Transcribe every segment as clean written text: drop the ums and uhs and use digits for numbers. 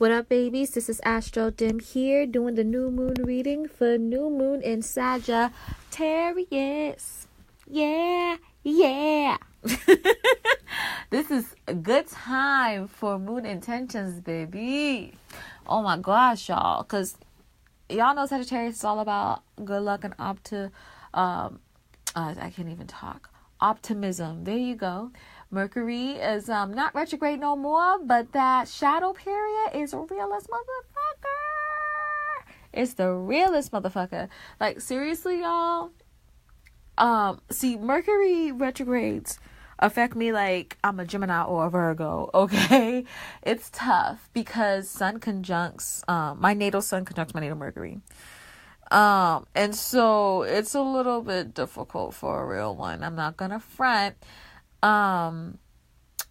What up, babies? This is ASTRODIM here doing the new moon reading for new moon in Sagittarius. Yeah. This is a good time for moon intentions, baby. Oh my gosh, y'all. Because y'all know Sagittarius is all about good luck and I can't even talk. Optimism. There you go. Mercury is not retrograde no more, but that shadow period is a realist motherfucker. It's the realest motherfucker. Like, seriously, y'all. See, Mercury retrogrades affect me like I'm a Gemini or a Virgo, okay? It's tough because Sun conjuncts, my natal Sun conjuncts my natal Mercury. And so it's a little bit difficult for a real one. I'm not gonna front. And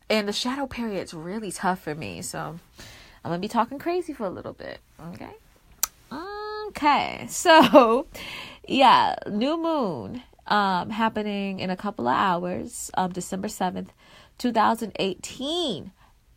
the shadow period's really tough for me. So I'm gonna be talking crazy for a little bit. Okay. So yeah, new moon, happening in a couple of hours, December 7th, 2018.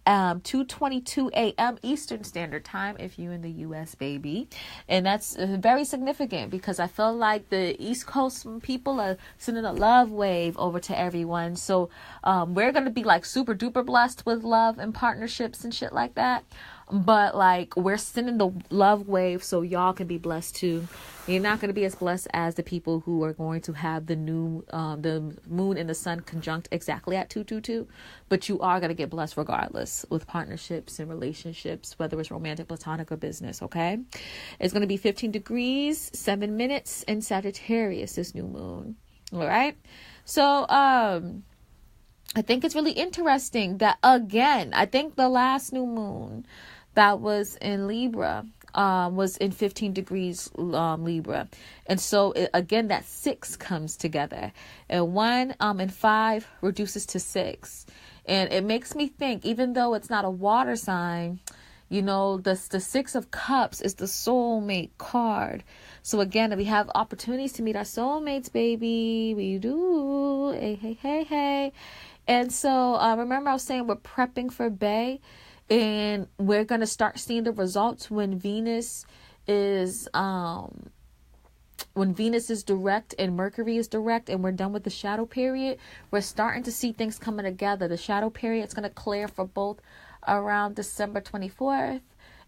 2:22 a.m. Eastern Standard Time if you in the U.S., baby. And that's very significant because I feel like the East Coast people are sending a love wave over to everyone. So we're going to be like super duper blessed with love and partnerships and shit like that. But like we're sending the love wave so y'all can be blessed too. You're not going to be as blessed as the people who are going to have the the moon and the sun conjunct exactly at 222. But you are going to get blessed regardless with partnerships and relationships, whether it's romantic, platonic, or business. Okay. It's going to be 15 degrees, 7 minutes in Sagittarius, this new moon. All right. So, I think it's really interesting that, again, I think the last new moon that was in Libra was in 15 degrees Libra. And so, again, that 6 comes together. And 1 and 5 reduces to 6. And it makes me think, even though it's not a water sign, you know, the 6 of Cups is the soulmate card. So again, we have opportunities to meet our soulmates, baby. We do. Hey. And so remember I was saying we're prepping for Bay, and we're going to start seeing the results when Venus is direct and Mercury is direct, and we're done with the shadow period. We're starting to see things coming together. The shadow period is going to clear for both around December 24th.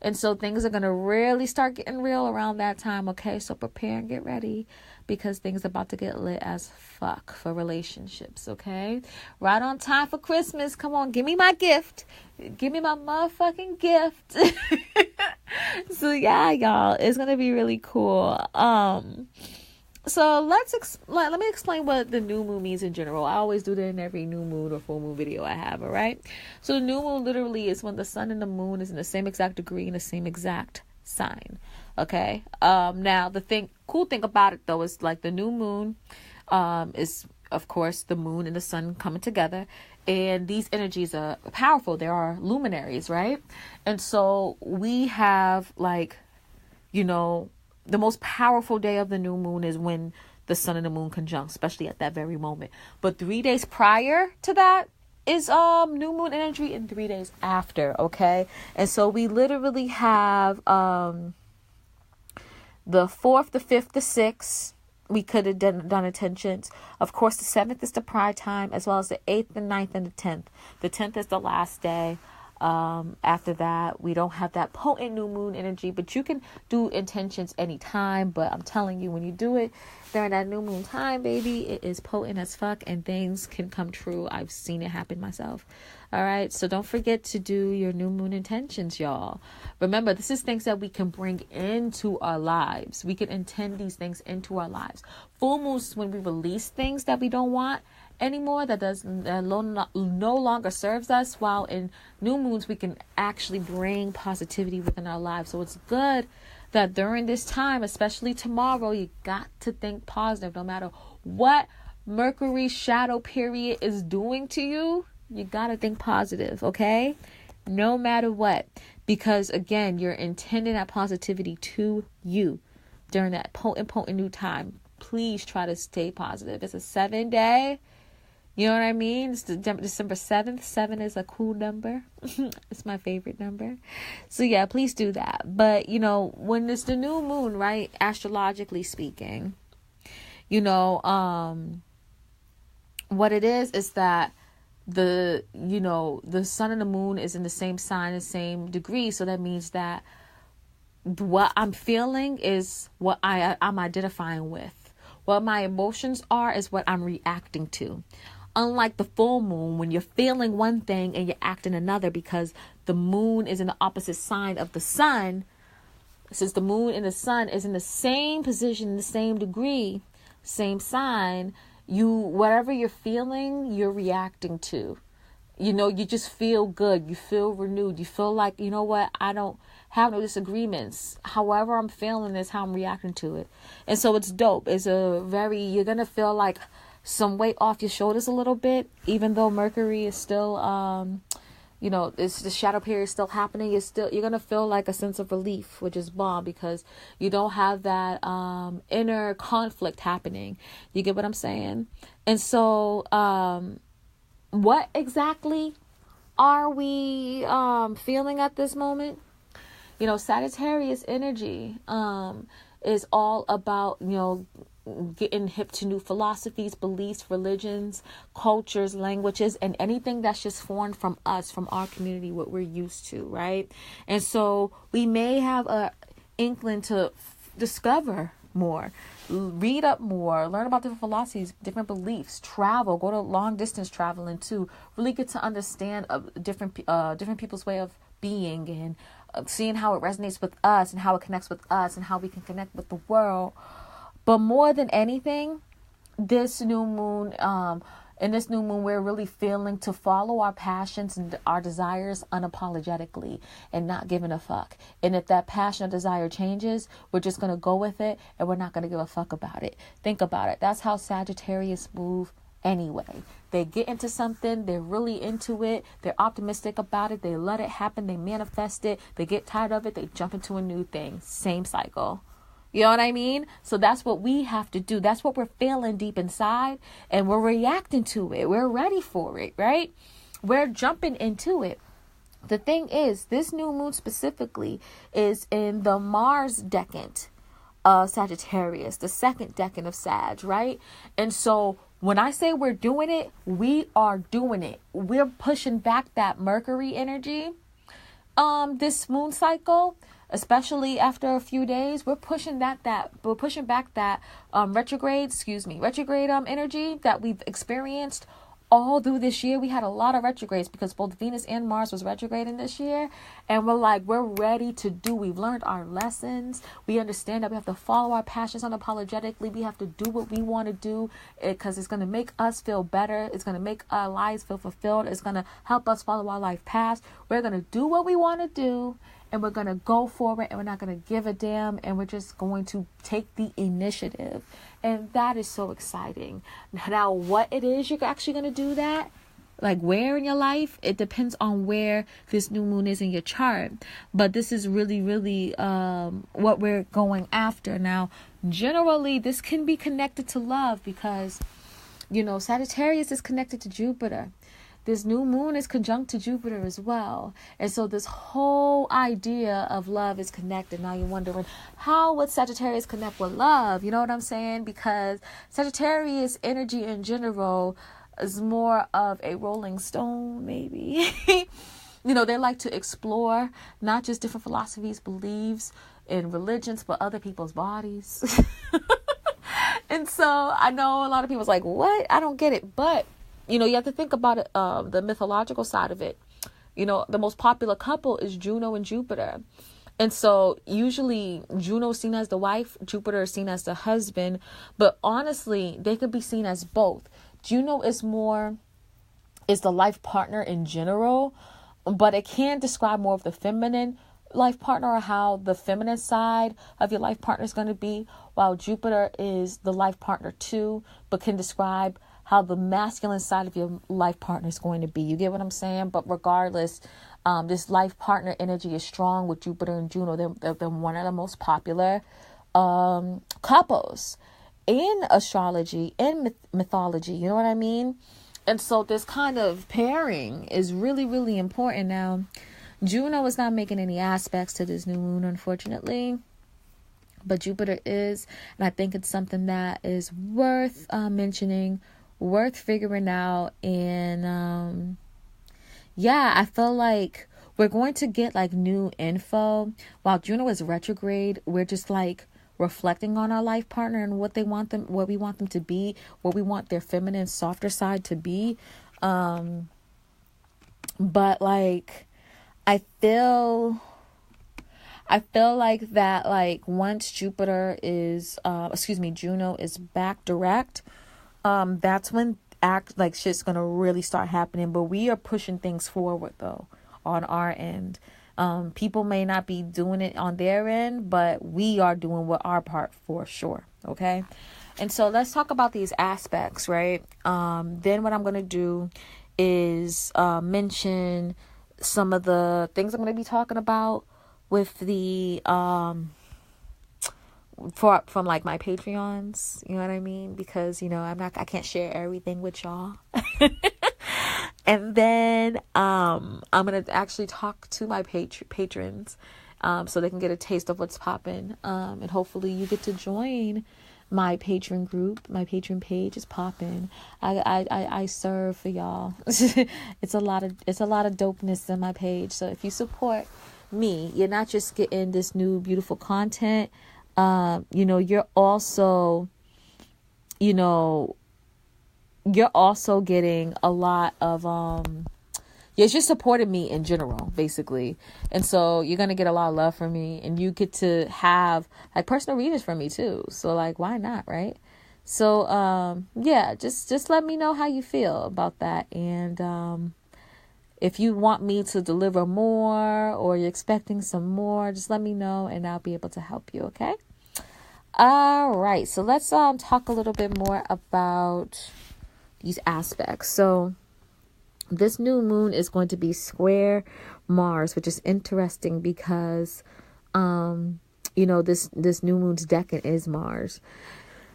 And so things are going to really start getting real around that time. Okay, so prepare and get ready because things are about to get lit as fuck for relationships. Okay, right on time for Christmas. Come on, give me my gift. Give me my motherfucking gift. So yeah, y'all, it's going to be really cool. So let me explain what the new moon means in general. I always do that in every new moon or full moon video I have, all right? So the new moon literally is when the sun and the moon is in the same exact degree in the same exact sign, okay? Now, the cool thing about it, though, is like the new moon is, of course, the moon and the sun coming together. And these energies are powerful. They are luminaries, right? And so we have, like, you know, the most powerful day of the new moon is when the sun and the moon conjunct, especially at that very moment. But 3 days prior to that is new moon energy, and 3 days after, okay? And so we literally have the 4th, the 5th, the 6th. We could have done intentions. Of course, the 7th is the pride time, as well as the 8th, the 9th, and the 10th. The 10th is the last day. After that, we don't have that potent new moon energy, but you can do intentions anytime. But I'm telling you, when you do it during that new moon time, baby, it is potent as fuck, and things can come true. I've seen it happen myself. All right, so don't forget to do your new moon intentions, y'all. Remember, this is things that we can bring into our lives. We can intend these things into our lives. Full moons, when we release things that we don't want anymore, that no longer serves us, while in new moons we can actually bring positivity within our lives. So it's good that during this time, especially tomorrow, you got to think positive. No matter what Mercury shadow period is doing to you, you got to think positive, okay? No matter what, because again, you're intending that positivity to you during that potent new time. Please try to stay positive. It's a 7-day. You know what I mean? It's December 7th. 7 is a cool number. It's my favorite number. So yeah, please do that. But, you know, when it's the new moon, right? Astrologically speaking, you know, what it is that the sun and the moon is in the same sign, the same degree. So that means that what I'm feeling is what I'm identifying with. What my emotions are is what I'm reacting to. Unlike the full moon, when you're feeling one thing and you're acting another, because the moon is in the opposite sign of the sun. Since the moon and the sun is in the same position, the same degree, same sign, whatever you're feeling, you're reacting to. You know, you just feel good. You feel renewed. You feel like, you know what, I don't have no disagreements. However I'm feeling is how I'm reacting to it. And so it's dope. You're going to feel like some weight off your shoulders a little bit, even though Mercury is still, it's the shadow period is still happening. You're going to feel like a sense of relief, which is bomb, because you don't have that inner conflict happening. You get what I'm saying? And so, what exactly are we feeling at this moment? You know, Sagittarius energy is all about, getting hip to new philosophies, beliefs, religions, cultures, languages, and anything that's just foreign from us, from our community, what we're used to, right? And so we may have a inkling to discover more, read up more, learn about different philosophies, different beliefs, travel, go to long distance traveling too, really get to understand different people's way of being, and seeing how it resonates with us and how it connects with us and how we can connect with the world. But more than anything, this new moon, we're really feeling to follow our passions and our desires unapologetically and not giving a fuck. And if that passion or desire changes, we're just going to go with it and we're not going to give a fuck about it. Think about it. That's how Sagittarius move anyway. They get into something, they're really into it, they're optimistic about it, they let it happen, they manifest it, they get tired of it, they jump into a new thing. Same cycle. You know what I mean? So that's what we have to do. That's what we're feeling deep inside, and we're reacting to it. We're ready for it, right? We're jumping into it. The thing is, this new moon specifically is in the Mars decade of Sagittarius, the second decade of Sag, right? And so when I say we're doing it, we are doing it. We're pushing back that Mercury energy, this moon cycle. Especially after a few days, we're pushing back that retrograde energy that we've experienced all through this year. We had a lot of retrogrades because both Venus and Mars was retrograding this year, and we're ready to do. We've learned our lessons. We understand that we have to follow our passions unapologetically. We have to do what we want to do because it's going to make us feel better. It's going to make our lives feel fulfilled. It's going to help us follow our life path. We're going to do what we want to do. And we're going to go for it, and we're not going to give a damn, and we're just going to take the initiative. And that is so exciting. Now, what it is you're actually going to do that, like where in your life, it depends on where this new moon is in your chart. But this is really, really what we're going after. Now, generally, this can be connected to love because, Sagittarius is connected to Jupiter. This new moon is conjunct to Jupiter as well. And so this whole idea of love is connected. Now you're wondering, how would Sagittarius connect with love? You know what I'm saying? Because Sagittarius energy in general is more of a rolling stone, maybe. They like to explore not just different philosophies, beliefs, and religions, but other people's bodies. And so I know a lot of people's like, what? I don't get it. But you have to think about it, the mythological side of it. The most popular couple is Juno and Jupiter. And so usually Juno is seen as the wife, Jupiter is seen as the husband. But honestly, they could be seen as both. Juno is the life partner in general, but it can describe more of the feminine life partner or how the feminine side of your life partner is going to be, while Jupiter is the life partner too, but can describe how the masculine side of your life partner is going to be. You get what I'm saying? But regardless, this life partner energy is strong with Jupiter and Juno. They're one of the most popular couples in astrology and mythology. You know what I mean? And so this kind of pairing is really, really important. Now, Juno is not making any aspects to this new moon, unfortunately, but Jupiter is. And I think it's something that is worth mentioning, worth figuring out. And yeah, I feel like we're going to get like new info. While Juno is retrograde, we're just like reflecting on our life partner and what we want them to be, what we want their feminine, softer side to be. But like, I feel like that, like once Juno is back direct, that's when shit's gonna really start happening. But we are pushing things forward though on our end. People may not be doing it on their end, but we are doing our part for sure. Okay. And so let's talk about these aspects, right? Then what I'm going to do is mention some of the things I'm going to be talking about with the from like my Patreons, you know what I mean? Because, you know, I can't share everything with y'all. And then I'm going to actually talk to my patrons so they can get a taste of what's popping. And hopefully you get to join my patron group. My patron page is popping. I serve for y'all. It's a lot of dopeness in my page. So if you support me, you're not just getting this new beautiful content. You're also getting a lot of you're just supporting me in general, basically. And so you're gonna get a lot of love from me, and you get to have like personal readings from me too. So like, why not, right? So yeah, just let me know how you feel about that. And if you want me to deliver more, or you're expecting some more, just let me know and I'll be able to help you. Okay. All right. So let's talk a little bit more about these aspects. So this new moon is going to be square Mars, which is interesting because this new moon's decan is Mars.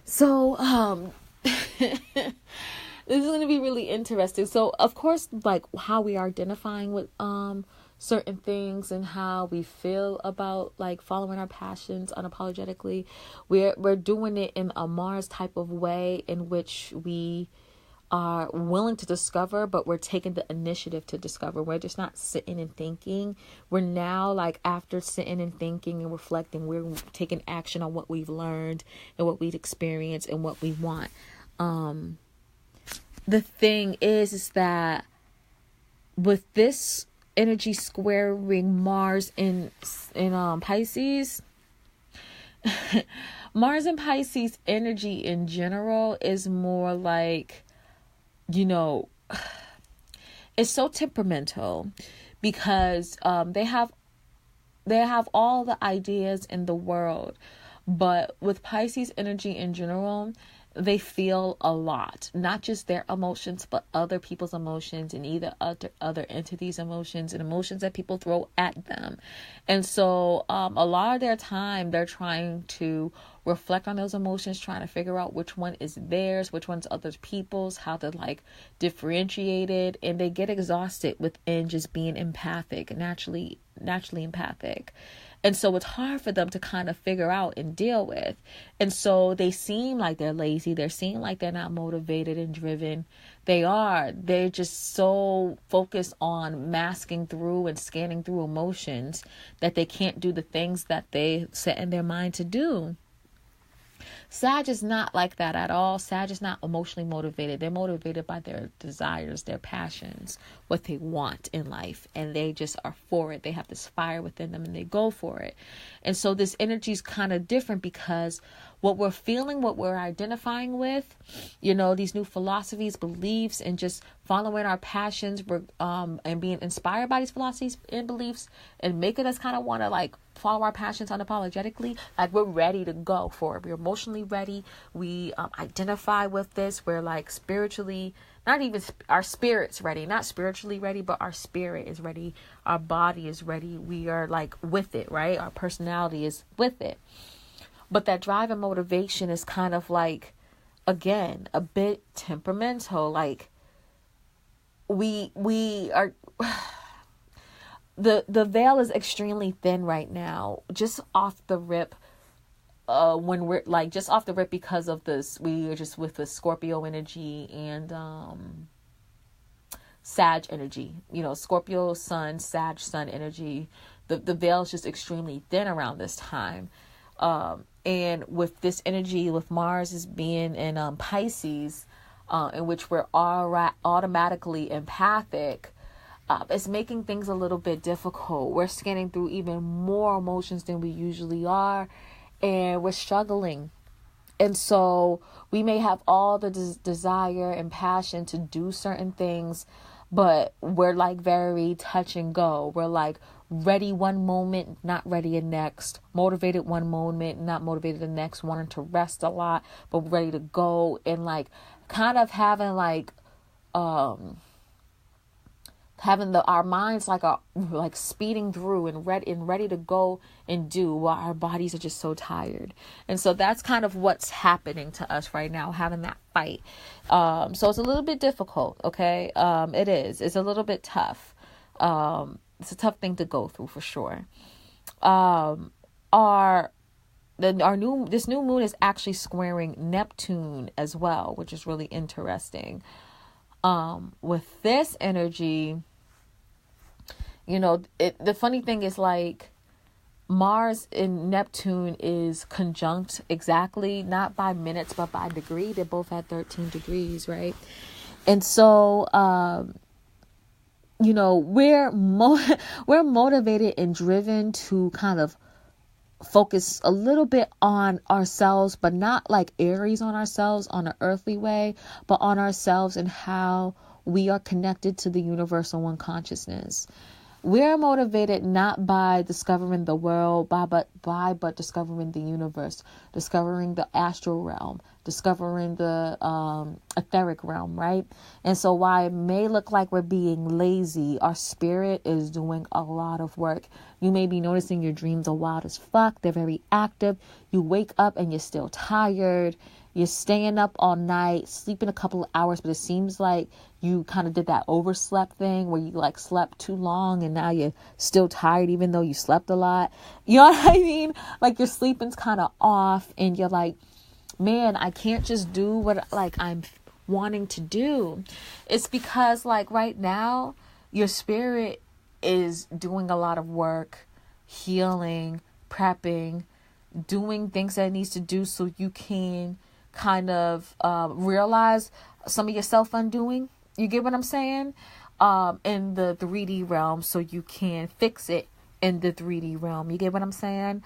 So this is going to be really interesting. So of course, like how we are identifying with certain things and how we feel about like following our passions unapologetically, we're doing it in a Mars type of way in which we are willing to discover, but we're taking the initiative to discover. We're just not sitting and thinking. We're now like, after sitting and thinking and reflecting, we're taking action on what we've learned and what we've experienced and what we want. The thing is that with this energy squaring Mars in Pisces, Mars and Pisces energy in general is more like, it's so temperamental because they have all the ideas in the world, but with Pisces energy in general, they feel a lot, not just their emotions, but other people's emotions and either other entities' emotions and emotions that people throw at them. And so a lot of their time, they're trying to reflect on those emotions, trying to figure out which one is theirs, which one's other people's, how to like differentiate it. And they get exhausted within just being empathic, naturally empathic. And so it's hard for them to kind of figure out and deal with. And so they seem like they're lazy. They seem like they're not motivated and driven. They're just so focused on masking through and scanning through emotions that they can't do the things that they set in their mind to do. Sag is not like that at all. Sag is not emotionally motivated. They're motivated by their desires, their passions, what they want in life. And they just are for it. They have this fire within them and they go for it. And so this energy is kind of different because what we're feeling, what we're identifying with, these new philosophies, beliefs, and just following our passions, and being inspired by these philosophies and beliefs and making us kind of want to like follow our passions unapologetically. Like we're ready to go for it. We're emotionally ready. We identify with this. We're like spiritually, not even our spirit's ready, not spiritually ready, but our spirit is ready. Our body is ready. We are like with it, right? Our personality is with it. But that drive and motivation is kind of like, again, a bit temperamental. Like we are the veil is extremely thin right now, just off the rip. When we're like just off the rip because of this, we are just with the Scorpio energy and Sag energy, Scorpio sun, Sag sun energy. The veil is just extremely thin around this time. And with this energy, with Mars is being in Pisces, in which we're automatically empathic, it's making things a little bit difficult. We're scanning through even more emotions than we usually are, and we're struggling. And so we may have all the desire and passion to do certain things, but we're like very touch and go. We're like ready one moment, not ready the next. Motivated one moment, not motivated the next. Wanting to rest a lot, but ready to go. And like kind of having like having our minds like speeding through and ready to go and do, while our bodies are just so tired. And so that's kind of what's happening to us right now, having that fight. So it's a little bit difficult. Okay. It is. It's a little bit tough. It's a tough thing to go through for sure. This new moon is actually squaring Neptune as well, which is really interesting. With this energy, the funny thing is like Mars and Neptune is conjunct exactly, not by minutes, but by degree. They're both at 13 degrees, right? And so, we're motivated and driven to kind of focus a little bit on ourselves, but not like Aries on ourselves on an earthly way, but on ourselves and how we are connected to the universal one consciousness. We're motivated not by discovering the world, but discovering the universe, discovering the astral realm, discovering the etheric realm, right? And so while it may look like we're being lazy, our spirit is doing a lot of work. You may be noticing your dreams are wild as fuck. They're very active. You wake up and you're still tired. You're staying up all night, sleeping a couple of hours, but it seems like you kind of did that overslept thing where you like slept too long and now you're still tired even though you slept a lot. You know what I mean? Like your sleeping's kind of off and you're like, man, I can't just do what like I'm wanting to do. It's because like right now your spirit is doing a lot of work, healing, prepping, doing things that it needs to do so you can kind of realize some of your self-undoing. You get what I'm saying? In the 3D realm, so you can fix it in the 3D realm. You get what I'm saying?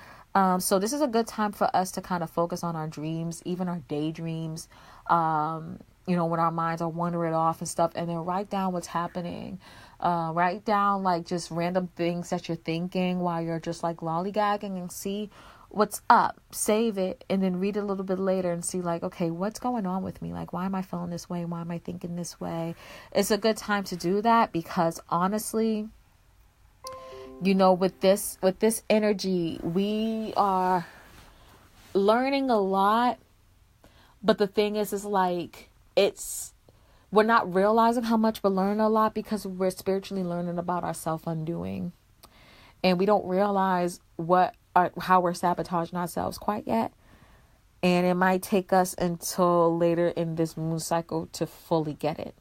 So this is a good time for us to kind of focus on our dreams, even our daydreams, when our minds are wandering off and stuff, and then write down what's happening. Write down like just random things that you're thinking while you're just like lollygagging and see what's up. Save it and then read it a little bit later and see like, okay, what's going on with me? Like, why am I feeling this way? Why am I thinking this way? It's a good time to do that because honestly, with this energy, we are learning a lot. But the thing is like, we're not realizing how much we're learning a lot because we're spiritually learning about our self-undoing. And we don't realize how we're sabotaging ourselves quite yet. And it might take us until later in this moon cycle to fully get it.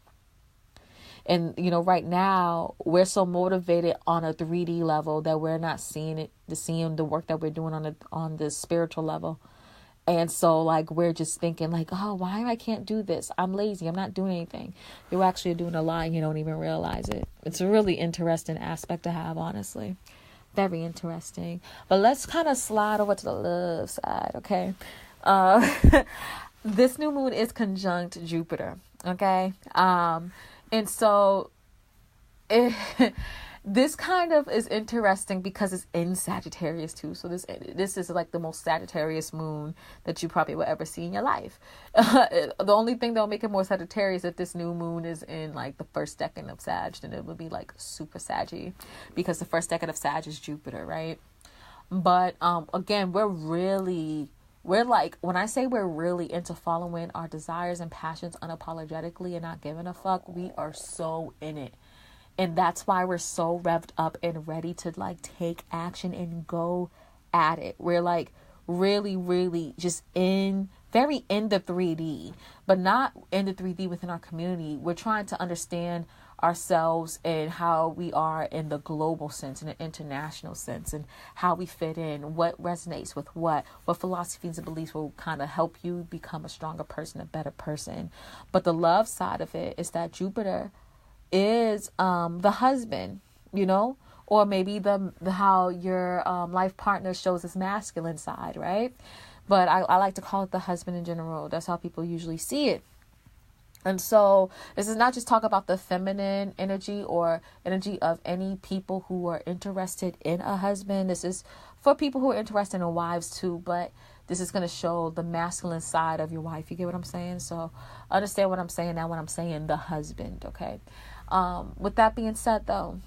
And, right now we're so motivated on a 3D level that we're not seeing the work that we're doing on the spiritual level. And so like, we're just thinking like, oh, why I can't do this? I'm lazy. I'm not doing anything. You're actually doing a lot and you don't even realize it. It's a really interesting aspect to have, honestly. Very interesting. But let's kind of slide over to the love side, okay? This new moon is conjunct Jupiter, okay? And so this kind of is interesting because it's in Sagittarius too. So this is like the most Sagittarius moon that you probably will ever see in your life. The only thing that will make it more Sagittarius if this new moon is in like the first decan of Sag, then it would be like super Saggy because the first decan of Sag is Jupiter, right? But again, we're really We're like, when I say we're really into following our desires and passions unapologetically and not giving a fuck, we are so in it. And that's why we're so revved up and ready to like take action and go at it. We're like really, really just very in the 3D, but not in the 3D within our community. We're trying to understand ourselves and how we are in the global sense, in an international sense, and how we fit in, what resonates with what philosophies and beliefs will kind of help you become a stronger person, a better person. But the love side of it is that Jupiter is the husband, or maybe the how your life partner shows his masculine side, right? But I like to call it the husband in general. That's how people usually see it. And so this is not just talk about the feminine energy or energy of any people who are interested in a husband. This is for people who are interested in wives too, but this is going to show the masculine side of your wife. You get what I'm saying? So understand what I'm saying now when I'm saying the husband, okay? With that being said though,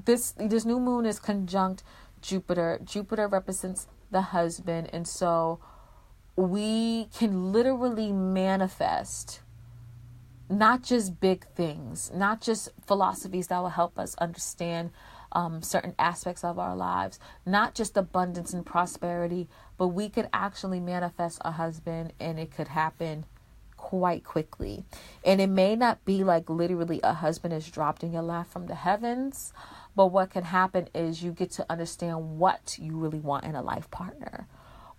this new moon is conjunct Jupiter. Jupiter represents the husband, and so we can literally manifest not just big things, not just philosophies that will help us understand certain aspects of our lives, not just abundance and prosperity, but we could actually manifest a husband, and it could happen quite quickly. And it may not be like literally a husband is dropped in your lap from the heavens, but what can happen is you get to understand what you really want in a life partner.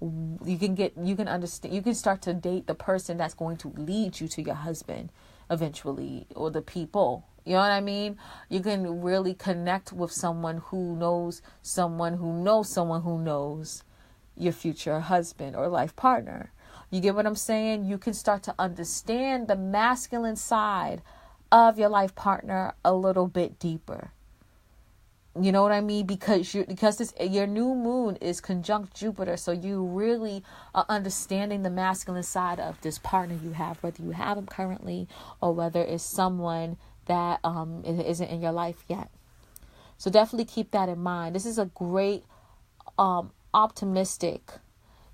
You can understand, you can start to date the person that's going to lead you to your husband eventually, or the people. You know what I mean? You can really connect with someone who knows someone who knows someone who knows your future husband or life partner. You get what I'm saying? You can start to understand the masculine side of your life partner a little bit deeper. You know what I mean? Because your new moon is conjunct Jupiter, so you really are understanding the masculine side of this partner you have, whether you have him currently or whether it's someone that isn't in your life yet. So definitely keep that in mind. This is a great optimistic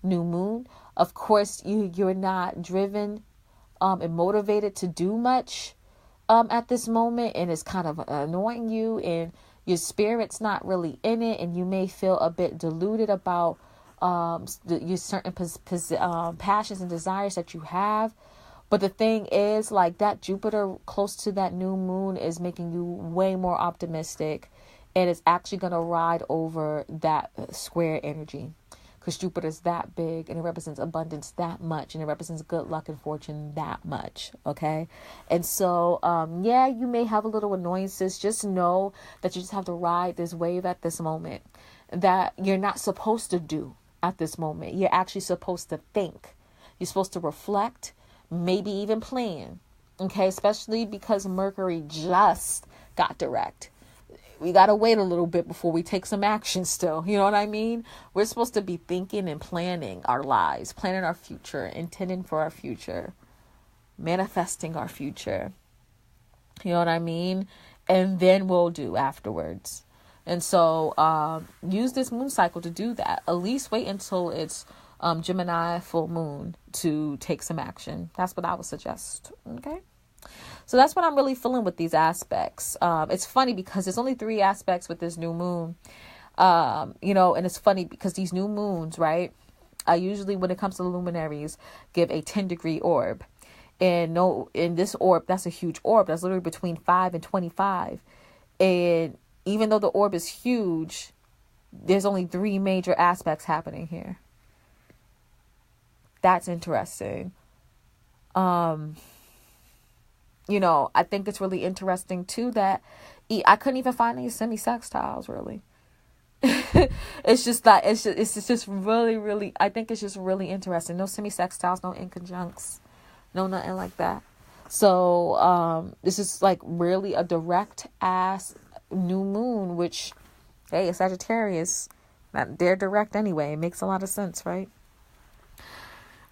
new moon. Of course, you're not driven and motivated to do much at this moment, and it's kind of annoying you, and your spirit's not really in it, and you may feel a bit deluded about your certain passions and desires that you have. But the thing is, like, that Jupiter close to that new moon is making you way more optimistic, and it's actually going to ride over that square energy, because Jupiter is that big, and it represents abundance that much, and it represents good luck and fortune that much, okay? And so, you may have a little annoyances. Just know that you just have to ride this wave at this moment, that you're not supposed to do at this moment. You're actually supposed to think. You're supposed to reflect, maybe even plan, okay? Especially because Mercury just got direct. We got to wait a little bit before we take some action still. You know what I mean? We're supposed to be thinking and planning our lives, planning our future, intending for our future, manifesting our future. You know what I mean? And then we'll do afterwards. And so use this moon cycle to do that. At least wait until it's Gemini full moon to take some action. That's what I would suggest. Okay? So that's what I'm really feeling with these aspects. It's funny because there's only 3 aspects with this new moon. And it's funny because these new moons, right? I usually, when it comes to luminaries, give a 10-degree orb. And in this orb, that's a huge orb. That's literally between 5 and 25. And even though the orb is huge, there's only 3 major aspects happening here. That's interesting. I think it's really interesting too that I couldn't even find any semi-sextiles really. It's just that it's just really, really, I think it's just really interesting. No semi-sextiles, no inconjuncts, no nothing like that. So this is like really a direct ass new moon, which, hey, it's Sagittarius. They're direct anyway. It makes a lot of sense, right?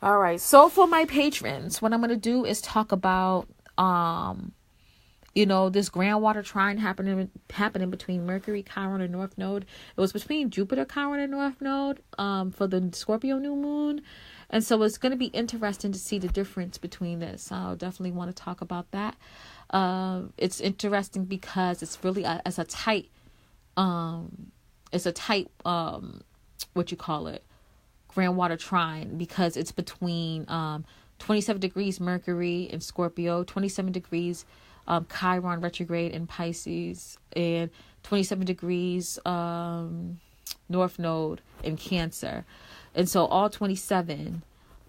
All right. So for my patrons, what I'm going to do is talk about this grand water trine happening between Mercury, Chiron, and North Node. It was between Jupiter, Chiron, and North Node for the Scorpio new moon. And so it's going to be interesting to see the difference between this. I'll definitely want to talk about that. It's interesting because it's really it's a tight, what you call it, grand water trine, because it's between 27 degrees Mercury in Scorpio, 27 degrees Chiron retrograde in Pisces, and 27 degrees North Node in Cancer. And so all 27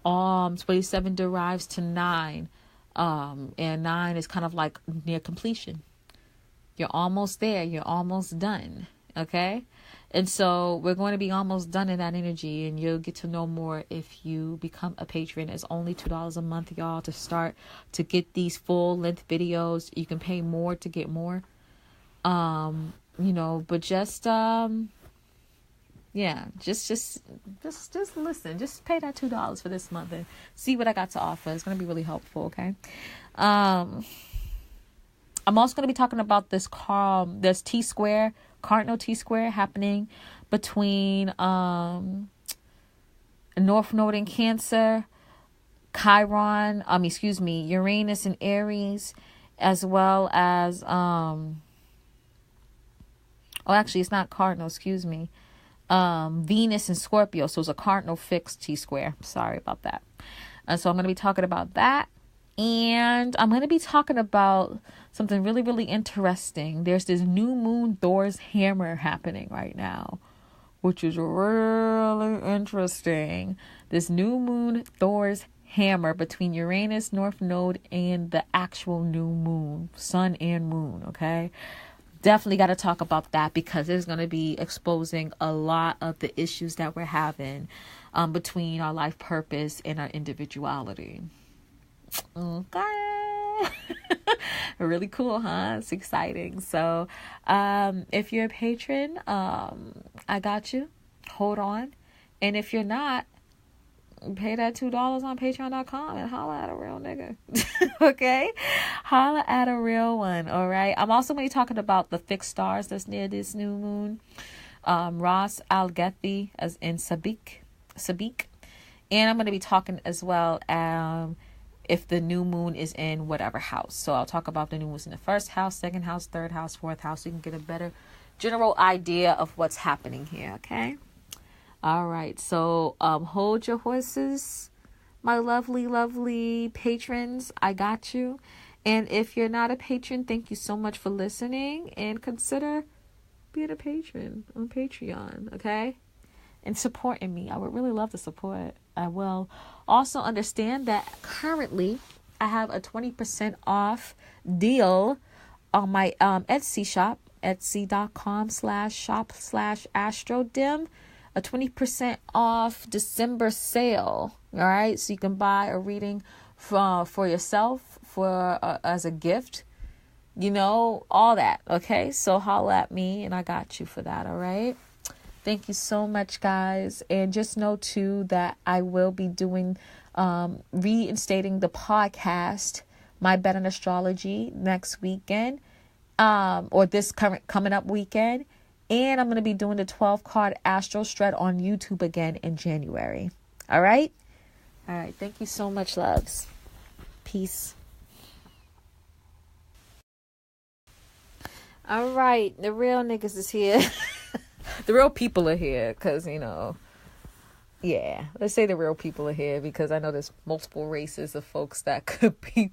derives to 9, and 9 is kind of like near completion. You're almost there. You're almost done. Okay. And so we're going to be almost done in that energy, and you'll get to know more if you become a patron. It's only $2 a month, y'all, to start to get these full length videos. You can pay more to get more. But just just listen. Just pay that $2 for this month and see what I got to offer. It's going to be really helpful, okay? I'm also going to be talking about this T-square, cardinal T-square happening between North Node in Cancer, Uranus in Aries, as well as it's not cardinal, Venus in Scorpio. So it's a cardinal fixed T-square. Sorry about that. And so I'm going to be talking about that. And I'm going to be talking about something really, really interesting. There's this new moon Thor's hammer happening right now, which is really interesting. This new moon Thor's hammer between Uranus, North Node, and the actual new moon, sun and moon, okay? Definitely got to talk about that because it's going to be exposing a lot of the issues that we're having between our life purpose and our individuality. Okay. Really cool, huh? It's exciting. So if you're a patron, I got you. Hold on. And if you're not, pay that $2 on patreon.com and holla at a real nigga. Okay? Holla at a real one. All right. I'm also going to be talking about the fixed stars that's near this new moon. Ras Al Gethi as in Sabik. And I'm going to be talking as well if the new moon is in whatever house. So I'll talk about the new moon's in the first house, second house, third house, fourth house, so you can get a better general idea of what's happening here. Okay? All right, so hold your horses, my lovely, lovely patrons. I got you. And if you're not a patron, thank you so much for listening, and consider being a patron on Patreon, okay? And supporting me. I would really love the support. I will also understand that currently I have a 20% off deal on my Etsy shop, etsy.com/shop/ASTRODIM. A 20% off December sale. All right. So you can buy a reading for yourself, as a gift, all that. Okay. So holla at me and I got you for that. All right. Thank you so much, guys. And just know too that I will be doing, reinstating the podcast, My Bed and Astrology, next weekend, or this coming up weekend. And I'm going to be doing the 12-card Astro Shred on YouTube again in January. All right? All right. Thank you so much, loves. Peace. All right. The real niggas is here. The real people are here because, let's say the real people are here because I know there's multiple races of folks that could be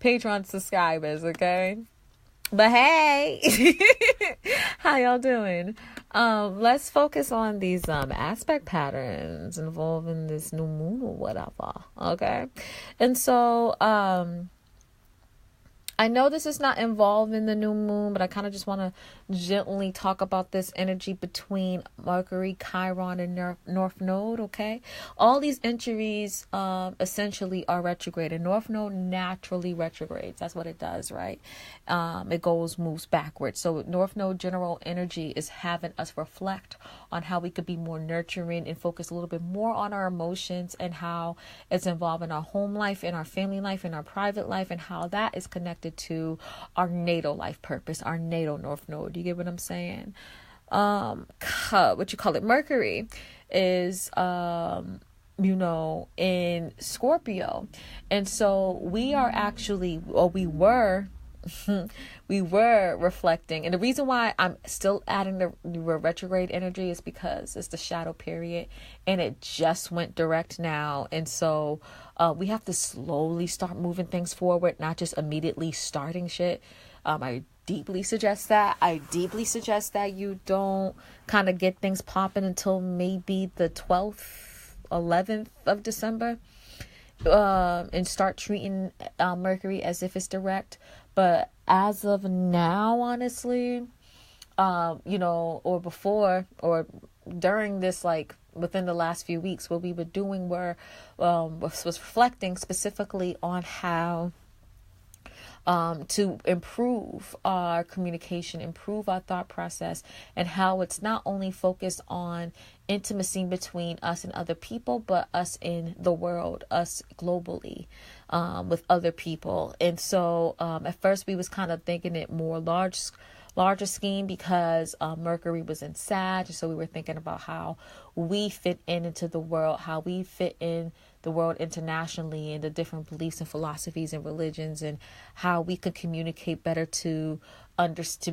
Patreon subscribers, okay? But hey, how y'all doing? Let's focus on these aspect patterns involving this new moon or whatever. Okay. And so I know this is not involved in the new moon, but I kind of just want to gently talk about this energy between Mercury, Chiron, and North Node, okay? All these entries essentially are retrograde, and North Node naturally retrogrades. That's what it does, right? It moves backwards. So North Node general energy is having us reflect on how we could be more nurturing and focus a little bit more on our emotions and how it's involved in our home life, in our family life, in our private life, and how that is connected connected to our natal life purpose, our natal North Node. You get what I'm saying? What you call it? Mercury is, in Scorpio. And so we are actually, or we were reflecting. And the reason why I'm still adding the retrograde energy is because it's the shadow period and it just went direct now. And so we have to slowly start moving things forward, not just immediately starting shit. I deeply suggest that. You don't kind of get things popping until maybe the 12th, 11th of December, and start treating Mercury as if it's direct. But as of now, honestly, or before or during this, like within the last few weeks, what we were doing was reflecting specifically on how to improve our communication, improve our thought process, and how it's not only focused on intimacy between us and other people, but us in the world, us globally, with other people. And so at first we was kind of thinking it more larger scheme because Mercury was in Sag. So we were thinking about how we fit into the world, how we fit in the world internationally, and the different beliefs and philosophies and religions, and how we could communicate better to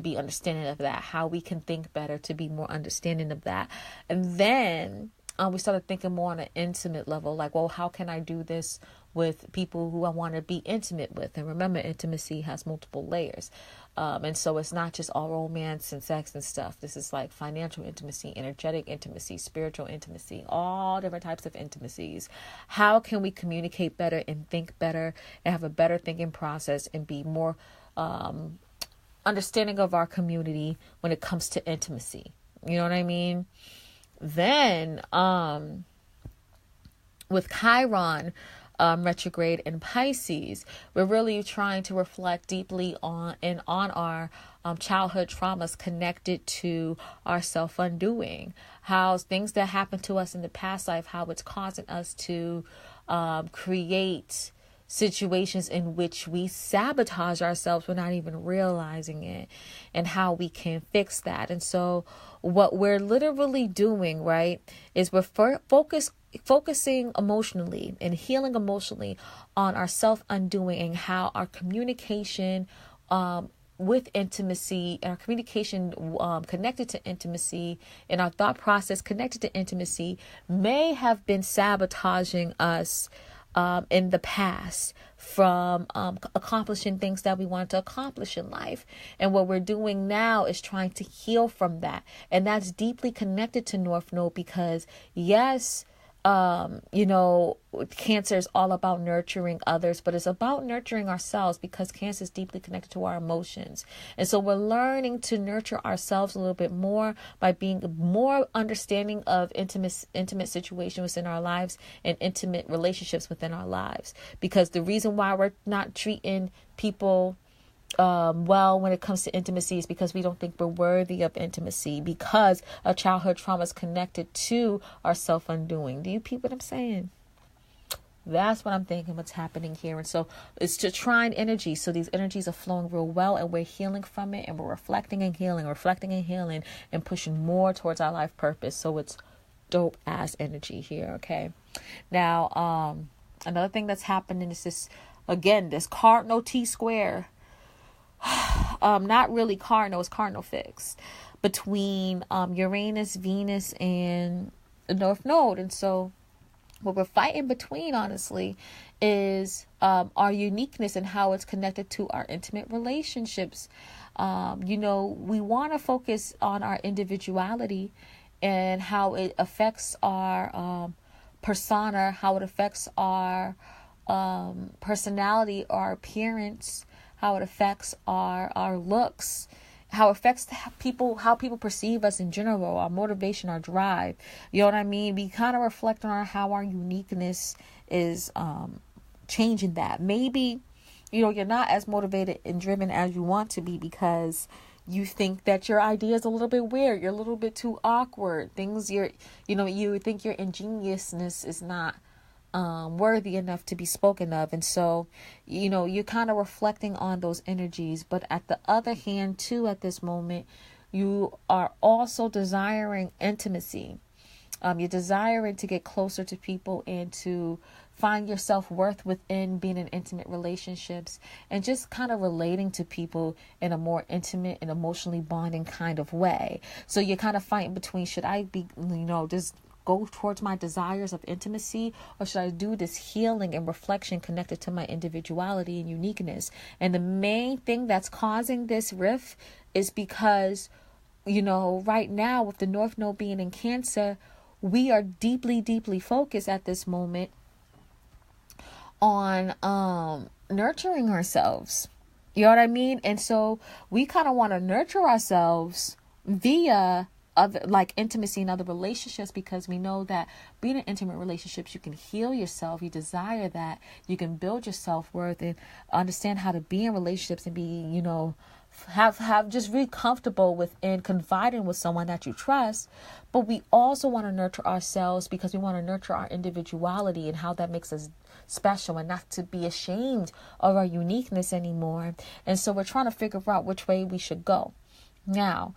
be understanding of that, how we can think better to be more understanding of that. And then we started thinking more on an intimate level, like, well, how can I do this with people who I want to be intimate with? And remember, intimacy has multiple layers. And so it's not just all romance and sex and stuff. This is like financial intimacy, energetic intimacy, spiritual intimacy, all different types of intimacies. How can we communicate better and think better and have a better thinking process and be more understanding of our community when it comes to intimacy? You know what I mean? Then with Chiron retrograde in Pisces, we're really trying to reflect deeply on our childhood traumas connected to our self-undoing, how things that happened to us in the past life, how it's causing us to create situations in which we sabotage ourselves without even realizing it, and how we can fix that. And so what we're literally doing, right, is we're focusing emotionally and healing emotionally on our self-undoing, and how our communication with intimacy, and our communication connected to intimacy, and our thought process connected to intimacy may have been sabotaging us in the past from accomplishing things that we want to accomplish in life. And what we're doing now is trying to heal from that. And that's deeply connected to North Node, because yes, Cancer is all about nurturing others, but it's about nurturing ourselves, because Cancer is deeply connected to our emotions. And so we're learning to nurture ourselves a little bit more by being more understanding of intimate situations within our lives and intimate relationships within our lives. Because the reason why we're not treating people well when it comes to intimacy is because we don't think we're worthy of intimacy, because our childhood trauma is connected to our self-undoing. Do you peep what I'm saying? That's what I'm thinking what's happening here. And so it's to trine energy. So these energies are flowing real well, and we're healing from it, and we're reflecting and healing, and pushing more towards our life purpose. So it's dope ass energy here. Okay. Now, another thing that's happening is this cardinal T-square. Not really cardinal, it's cardinal fixed between Uranus, Venus, and the North Node. And so what we're fighting between, honestly, is our uniqueness and how it's connected to our intimate relationships. We want to focus on our individuality and how it affects our persona, how it affects our personality, our appearance, how it affects our looks, how it affects how people perceive us in general, our motivation, our drive. You know what I mean? We kind of reflect on how our uniqueness is changing that. Maybe, you're not as motivated and driven as you want to be because you think that your idea is a little bit weird. You're a little bit too awkward. You think your ingenuousness is not worthy enough to be spoken of. And so, you're kind of reflecting on those energies. But at the other hand, too, at this moment, you are also desiring intimacy. You're desiring to get closer to people and to find your self-worth within being in intimate relationships and just kind of relating to people in a more intimate and emotionally bonding kind of way. So you're kind of fighting between, should I be, just go towards my desires of intimacy, or should I do this healing and reflection connected to my individuality and uniqueness? And the main thing that's causing this rift is because, right now with the North Node being in Cancer, we are deeply, deeply focused at this moment on nurturing ourselves. You know what I mean? And so we kind of want to nurture ourselves via other, like intimacy in other relationships, because we know that being in intimate relationships, you can heal yourself. You desire that. You can build your self-worth and understand how to be in relationships and be, have just really comfortable within confiding with someone that you trust. But we also want to nurture ourselves because we want to nurture our individuality and how that makes us special, and not to be ashamed of our uniqueness anymore. And so we're trying to figure out which way we should go. Now,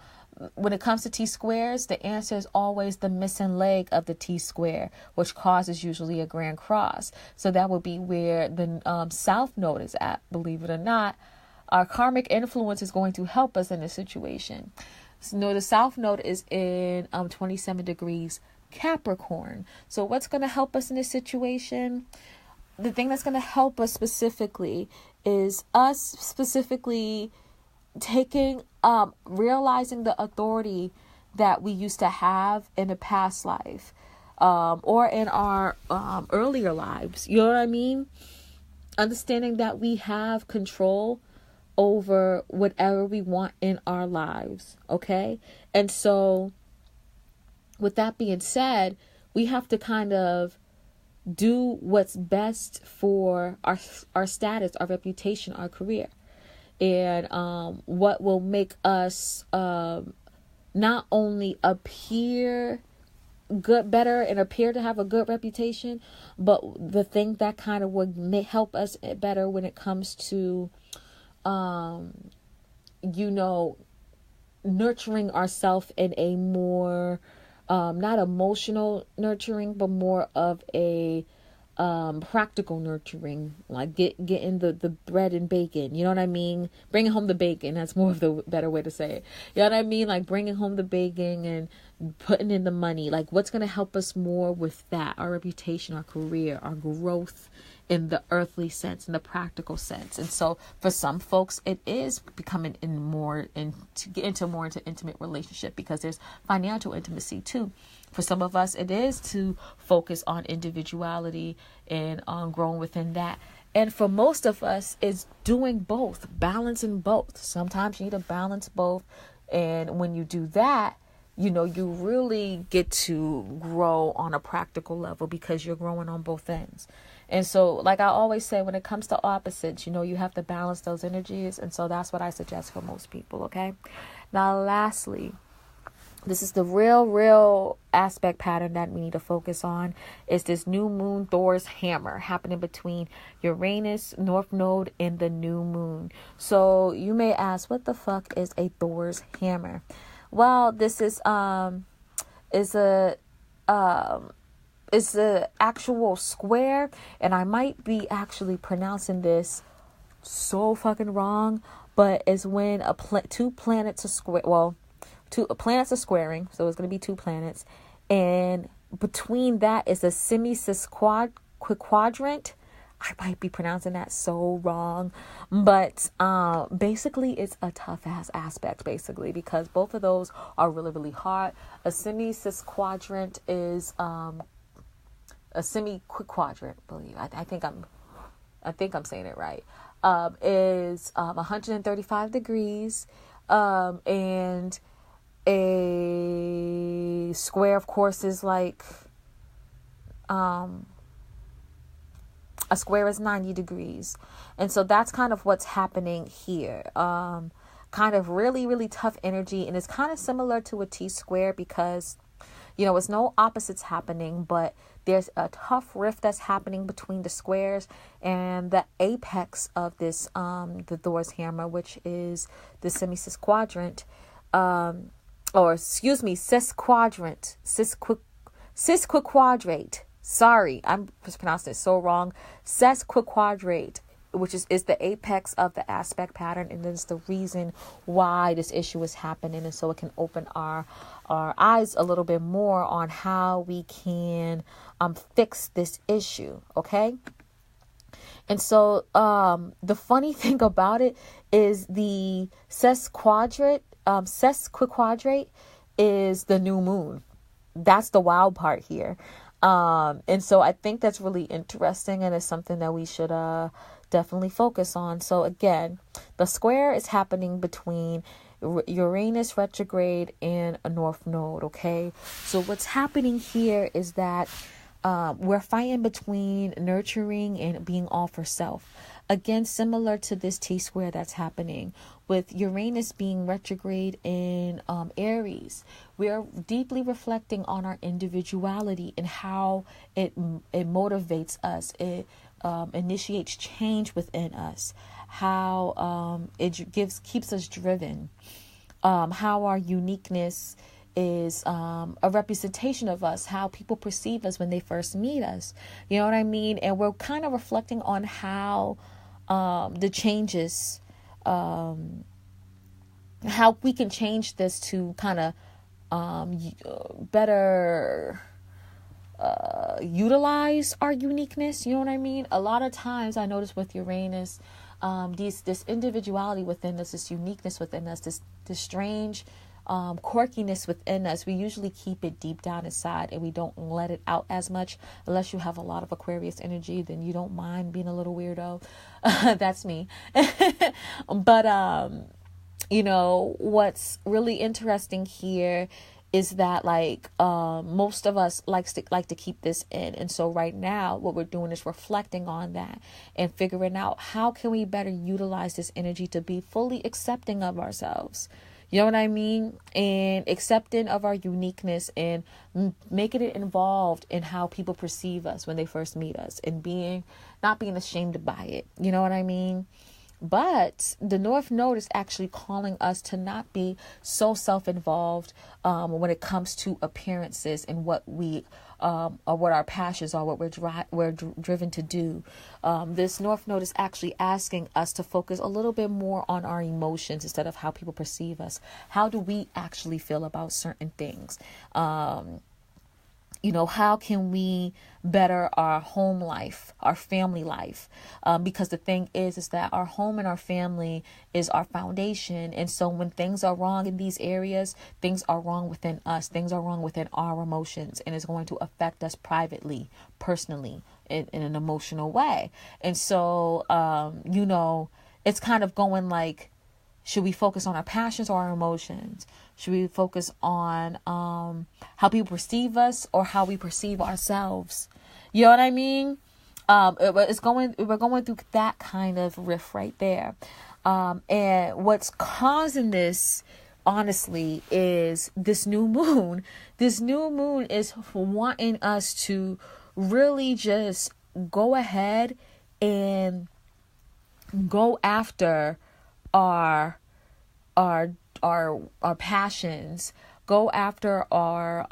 when it comes to T-squares, the answer is always the missing leg of the T-square, which causes usually a grand cross. So that would be where the South Node is at. Believe it or not, our karmic influence is going to help us in this situation. So, the South Node is in 27 degrees Capricorn. So what's going to help us in this situation? The thing that's going to help us specifically is us specifically realizing the authority that we used to have in a past life, or in our earlier lives. You know what I mean? Understanding that we have control over whatever we want in our lives. Okay. And so with that being said, we have to kind of do what's best for our status, our reputation, our career. And what will make us not only appear good, better, and appear to have a good reputation, but the thing that kind of would help us better when it comes to, nurturing ourselves in a more, not emotional nurturing, but more of a practical nurturing, like getting the bread and bacon, you know what I mean? Bringing home the bacon, that's more of the better way to say it. You know what I mean? Like bringing home the bacon and putting in the money. Like what's going to help us more with that? Our reputation, our career, our growth in the earthly sense, in the practical sense. And so for some folks, it is becoming to get into more into intimate relationship, because there's financial intimacy too. For some of us, it is to focus on individuality and on growing within that. And for most of us, it's doing both, balancing both. Sometimes you need to balance both. And when you do that, you really get to grow on a practical level, because you're growing on both ends. And so, like I always say, when it comes to opposites, you have to balance those energies. And so that's what I suggest for most people. Okay. Now, lastly, this is the real aspect pattern that we need to focus on, is this new moon Thor's hammer happening between Uranus, North Node, and the new moon. So you may ask, what the fuck is a Thor's hammer? Well, this is a actual square, and I might be actually pronouncing this so fucking wrong, but it's when two planets are square. Well, two planets are squaring, so it's going to be two planets, and between that is a semi-quadrant. I might be pronouncing that so wrong, but basically it's a tough ass aspect, basically, because both of those are really, really hard. A semi-quadrant is a semi-quadrant, believe I think I'm saying it right. Is 135 degrees, and a square, of course, is like a square is 90 degrees. And so that's kind of what's happening here. Kind of really, really tough energy. And it's kind of similar to a T-square, because It's no opposites happening, but there's a tough rift that's happening between the squares and the apex of this, the Thor's hammer, which is the semi-cis quadrant, sesquiquadrate. Sorry, I'm just pronouncing it so wrong. Sesquiquadrate, which is the apex of the aspect pattern, and it's the reason why this issue is happening, and so it can open our eyes a little bit more on how we can fix this issue. Okay. And so the funny thing about it is the sesquiquadrate is the new moon. That's the wild part here. And so I think that's really interesting, and it's something that we should definitely focus on. So again, the square is happening between Uranus retrograde and a North Node. Okay. So what's happening here is that we're fighting between nurturing and being all for self. Again, similar to this T-square that's happening with Uranus being retrograde in Aries. We are deeply reflecting on our individuality and how it motivates us. It initiates change within us. How it keeps us driven. How our uniqueness is a representation of us, how people perceive us when they first meet us. You know what I mean? And we're kind of reflecting on how the changes, how we can change this to kind of better utilize our uniqueness. You know what I mean? A lot of times I notice with Uranus, this individuality within us, this uniqueness within us, this strange quirkiness within us, we usually keep it deep down inside and we don't let it out as much. Unless you have a lot of Aquarius energy, then you don't mind being a little weirdo. That's me. But what's really interesting here is that most of us like to keep this in. And so right now what we're doing is reflecting on that and figuring out how can we better utilize this energy to be fully accepting of ourselves. You know what I mean? And accepting of our uniqueness and making it involved in how people perceive us when they first meet us, and not being ashamed by it. You know what I mean? But the North Node is actually calling us to not be so self-involved when it comes to appearances and what we or what our passions are, what we're driven to do. This North Node is actually asking us to focus a little bit more on our emotions instead of how people perceive us. How do we actually feel about certain things? How can we better our home life, our family life? Because the thing is that our home and our family is our foundation. And so when things are wrong in these areas, things are wrong within us. Things are wrong within our emotions, and it's going to affect us privately, personally, in an emotional way. And so, it's kind of going like, should we focus on our passions or our emotions? Should we focus on how people perceive us or how we perceive ourselves? You know what I mean? We're going through that kind of riff right there. And what's causing this, honestly, is this new moon. This new moon is wanting us to really just go ahead and go after our passions, go after our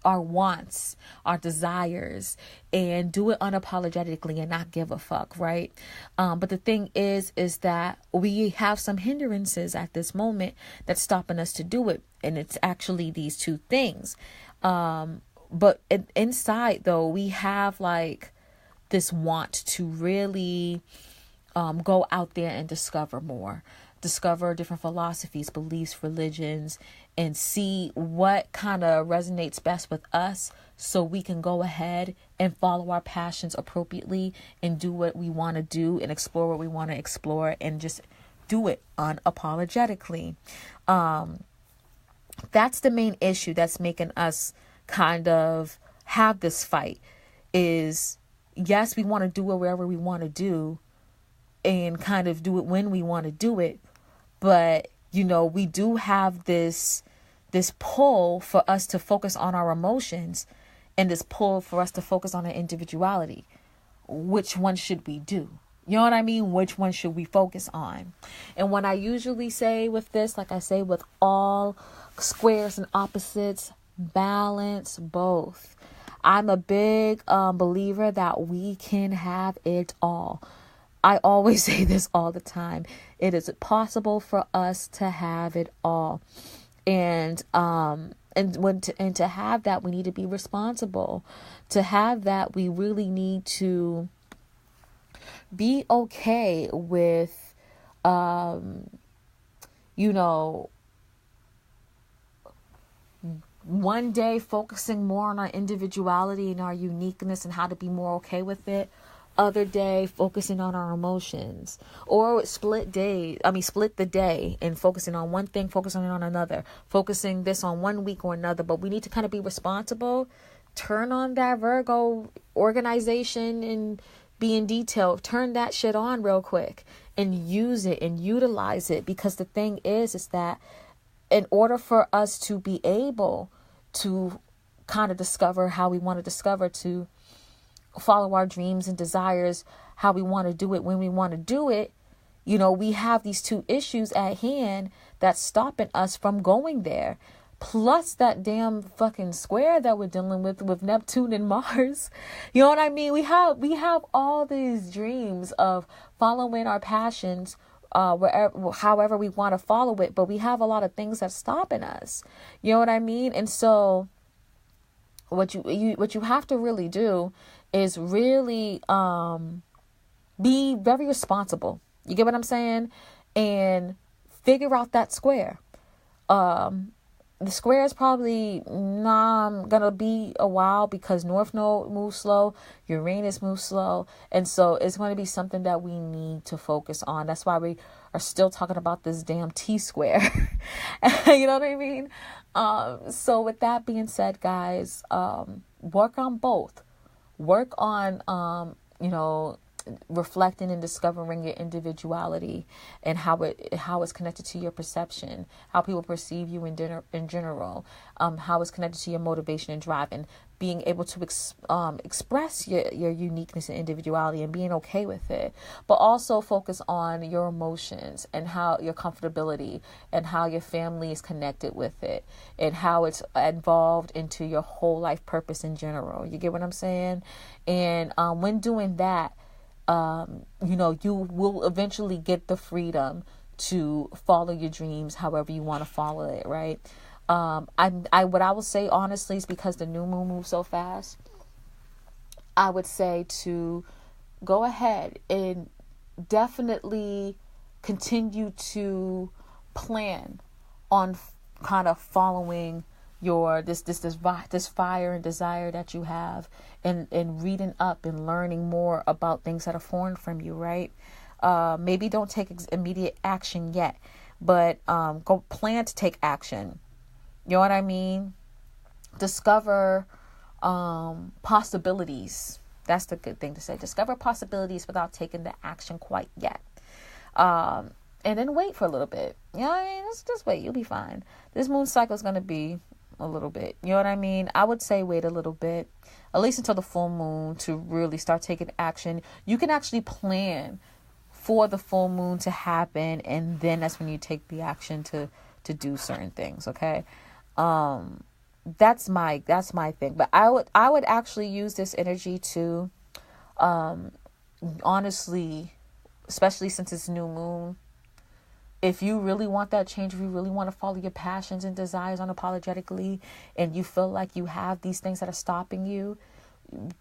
wants, our desires, and do it unapologetically and not give a fuck, right? But the thing is that we have some hindrances at this moment that's stopping us to do it, and it's actually these two things. But inside, though, we have this want to really go out there and discover more. Discover different philosophies, beliefs, religions, and see what kind of resonates best with us so we can go ahead and follow our passions appropriately and do what we want to do and explore what we want to explore and just do it unapologetically. That's the main issue that's making us kind of have this fight is, yes, we want to do it wherever we want to do and kind of do it when we want to do it. But, we do have this this pull for us to focus on our emotions and this pull for us to focus on our individuality. Which one should we do? You know what I mean? Which one should we focus on? And what I usually say with this, like I say with all squares and opposites, balance both. I'm a big believer that we can have it all. I always say this all the time. It is possible for us to have it all. And to have that, we need to be responsible. To have that, we really need to be okay with, one day focusing more on our individuality and our uniqueness and how to be more okay with it. Other day focusing on our emotions, or split the day and focusing on one thing, focusing on another, focusing this on one week or another. But we need to kind of be responsible, turn on that Virgo organization and be in detail, turn that shit on real quick and use it and utilize it. Because the thing is that in order for us to be able to kind of discover how we want to discover, to follow our dreams and desires, how we want to do it, when we want to do it, we have these two issues at hand that's stopping us from going there. Plus that damn fucking square that we're dealing with Neptune and Mars. You know what I mean? We have all these dreams of following our passions, however we want to follow it, but we have a lot of things that's stopping us. You know what I mean? And so what you have to really do is really be very responsible. You get what I'm saying? And figure out that square. The square is probably not gonna be a while because North Node moves slow, Uranus moves slow, and so it's going to be something that we need to focus on. That's why we are still talking about this damn T-square. You know what I mean? So with that being said, guys, work on both. Work on, reflecting and discovering your individuality and how it's connected to your perception, how people perceive you in general, how it's connected to your motivation and drive, and being able to express your uniqueness and individuality and being okay with it. But also focus on your emotions and how your comfortability and how your family is connected with it and how it's involved into your whole life purpose in general. You get what I'm saying? And when doing that, you will eventually get the freedom to follow your dreams however you want to follow it, right? What I will say honestly is, because the new moon moves so fast, I would say to go ahead and definitely continue to plan on kind of following your this fire and desire that you have, and reading up and learning more about things that are foreign from you, right? Maybe don't take immediate action yet, but go plan to take action. You know what I mean? Discover possibilities. That's the good thing to say. Discover possibilities without taking the action quite yet. And then wait for a little bit. You know what I mean? Just wait. You'll be fine. This moon cycle is going to be a little bit. You know what I mean? I would say wait a little bit, at least until the full moon, to really start taking action. You can actually plan for the full moon to happen, and then that's when you take the action to do certain things. Okay. That's my thing. But I would actually use this energy to, honestly, especially since it's new moon, if you really want that change, if you really want to follow your passions and desires unapologetically, and you feel like you have these things that are stopping you,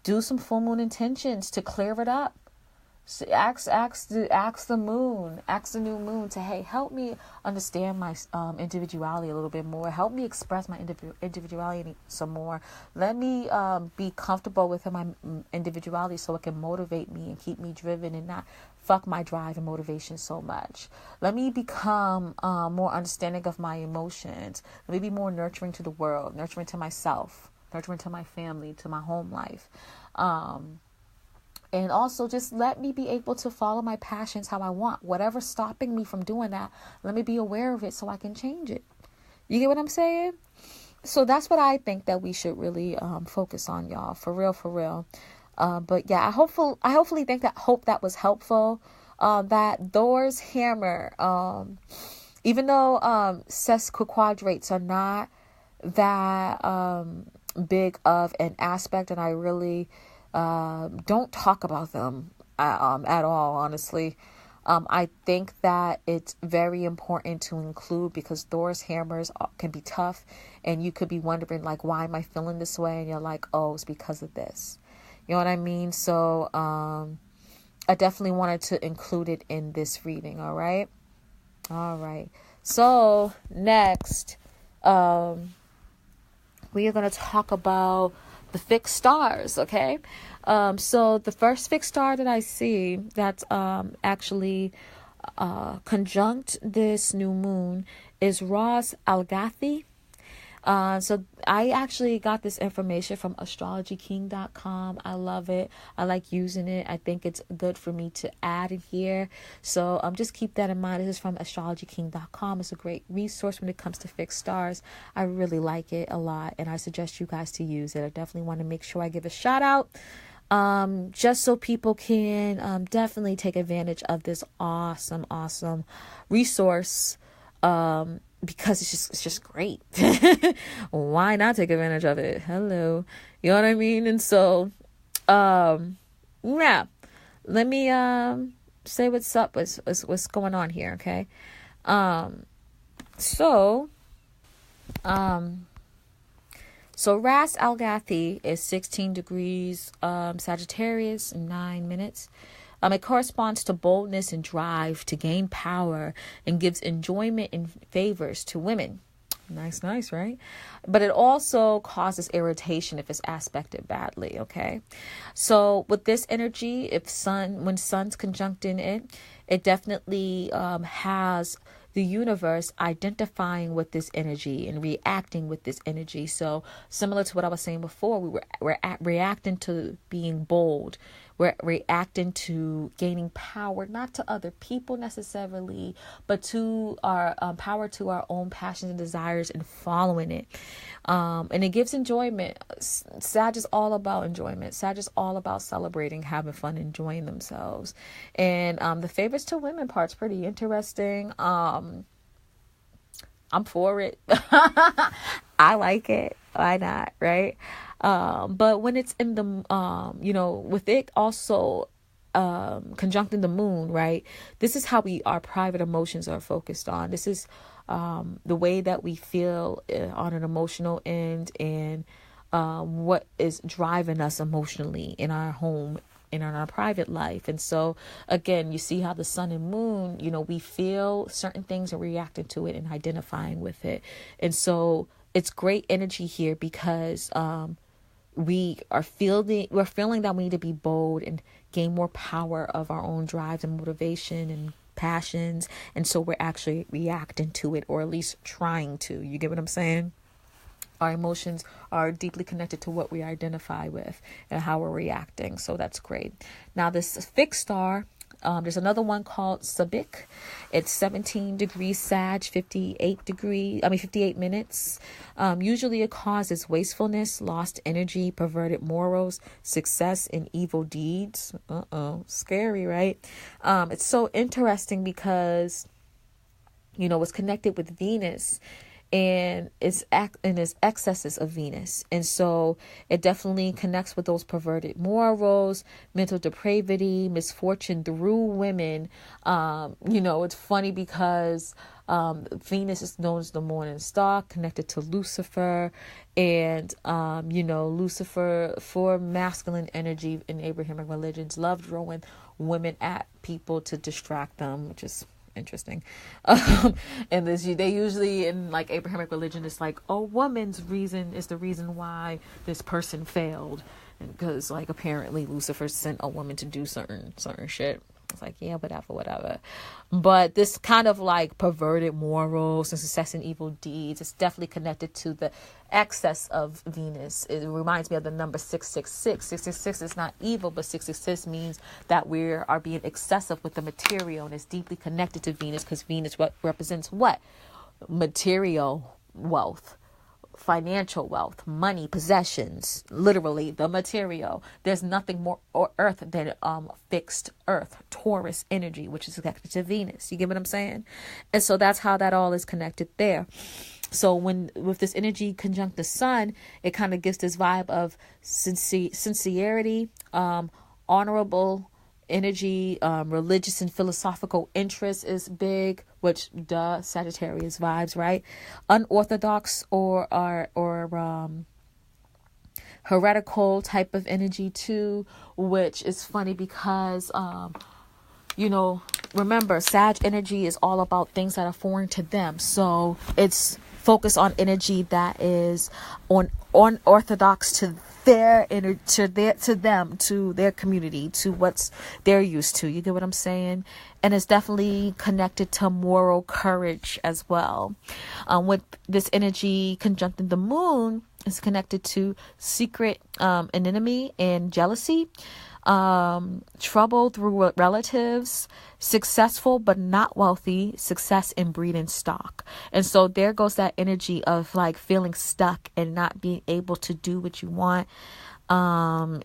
do some full moon intentions to clear it up. So ask the new moon to, hey, help me understand my individuality a little bit more. Help me express my individuality some more. Let me be comfortable with my individuality so it can motivate me and keep me driven and not fuck my drive and motivation so much. Let me become more understanding of my emotions. Let me be more nurturing to the world, nurturing to myself, nurturing to my family, to my home life. And also just let me be able to follow my passions how I want. Whatever's stopping me from doing that, let me be aware of it so I can change it. You get what I'm saying? So that's what I think that we should really focus on, y'all. For real, for real. But yeah, I hopefully hope that was helpful. That Thor's hammer, even though sesquiquadrates are not that big of an aspect, and I really don't talk about them at all, honestly. I think that it's very important to include, because Thor's hammers can be tough, and you could be wondering, like, why am I feeling this way? And you're like, oh, it's because of this. You know what I mean? So I definitely wanted to include it in this reading. All right. So next, we are going to talk about the fixed stars. Okay. So the first fixed star that I see that's actually conjunct this new moon is Ras Algathi. So I actually got this information from astrologyking.com. I love it. I like using it. I think it's good for me to add in here. So just keep that in mind. This is from astrologyking.com. It's a great resource when it comes to fixed stars. I really like it a lot, and I suggest you guys to use it. I definitely want to make sure I give a shout out. Just so people can definitely take advantage of this awesome resource, because it's just great. Why not take advantage of it? Hello, you know what I mean? And so yeah, let me say what's up, what's going on here. Okay. So Ras Algathi is 16 degrees Sagittarius in 9 minutes. It corresponds to boldness and drive to gain power, and gives enjoyment and favors to women. Nice, right? But it also causes irritation if it's aspected badly, okay? So with this energy, when sun's conjuncting it, it definitely has the universe identifying with this energy and reacting with this energy. So similar to what I was saying before, we're reacting to being bold. We're reacting to gaining power, not to other people necessarily, but to our power, to our own passions and desires, and following it. And it gives enjoyment. Sag is all about enjoyment. Sag is all about celebrating, having fun, enjoying themselves. And the favors to women part's pretty interesting. I'm for it. I like it. Why not? Right? But when it's in the, with it also conjuncting the moon, right? This is how our private emotions are focused on. This is the way that we feel on an emotional end, and what is driving us emotionally in our home and in our private life. And so again, you see how the sun and moon, we feel certain things and reacting to it and identifying with it. And so it's great energy here, because we're feeling that we need to be bold and gain more power of our own drives and motivation and passions. And so we're actually reacting to it, or at least trying to. You get what I'm saying? Our emotions are deeply connected to what we identify with and how we're reacting. So that's great. Now this fixed star, there's another one called Sabik. It's 17 degrees Sag, 58 minutes. Usually it causes wastefulness, lost energy, perverted morals, success, and evil deeds. Scary, right? It's so interesting because, it's connected with Venus, and its excesses of Venus. And so it definitely connects with those perverted morals, mental depravity, misfortune through women. It's funny because Venus is known as the morning star, connected to Lucifer, and Lucifer, for masculine energy in Abrahamic religions, loved throwing women at people to distract them, which is interesting. And they usually, in like Abrahamic religion, it's like, woman's reason is the reason why this person failed, because like apparently Lucifer sent a woman to do certain shit. It's like, yeah, whatever. But this kind of like perverted morals and success and evil deeds, it's definitely connected to the excess of Venus. It reminds me of the number 666. 666 is not evil, but 666 means that we are being excessive with the material, and it's deeply connected to Venus, because Venus represents what? Material. wealth, financial wealth, money, possessions, literally the material. There's nothing more or earth than fixed earth, Taurus energy, which is connected to Venus. You get what I'm saying? And so that's how that all is connected there. So when with this energy conjunct the sun, it kind of gives this vibe of sincerity, honorable energy, religious and philosophical interest is big, which Sagittarius vibes, right? Unorthodox or heretical type of energy too, which is funny because remember, Sag energy is all about things that are foreign to them. So it's focused on energy that is unorthodox to their to their community, to what's they're used to. You get what I'm saying? And it's definitely connected to moral courage as well. With this energy conjuncting the moon, it's connected to secret enmity and jealousy. Trouble through relatives, successful but not wealthy, success in breeding stock. And so there goes that energy of like feeling stuck and not being able to do what you want. And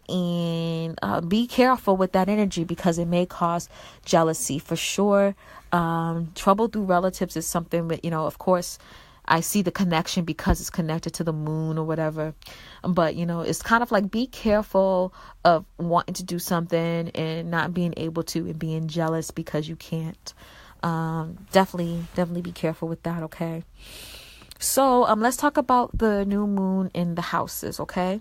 be careful with that energy because it may cause jealousy for sure. Trouble through relatives is something that, of course, I see the connection because it's connected to the moon or whatever. But, it's kind of like be careful of wanting to do something and not being able to and being jealous because you can't. Definitely be careful with that, okay? So let's talk about the new moon in the houses, okay?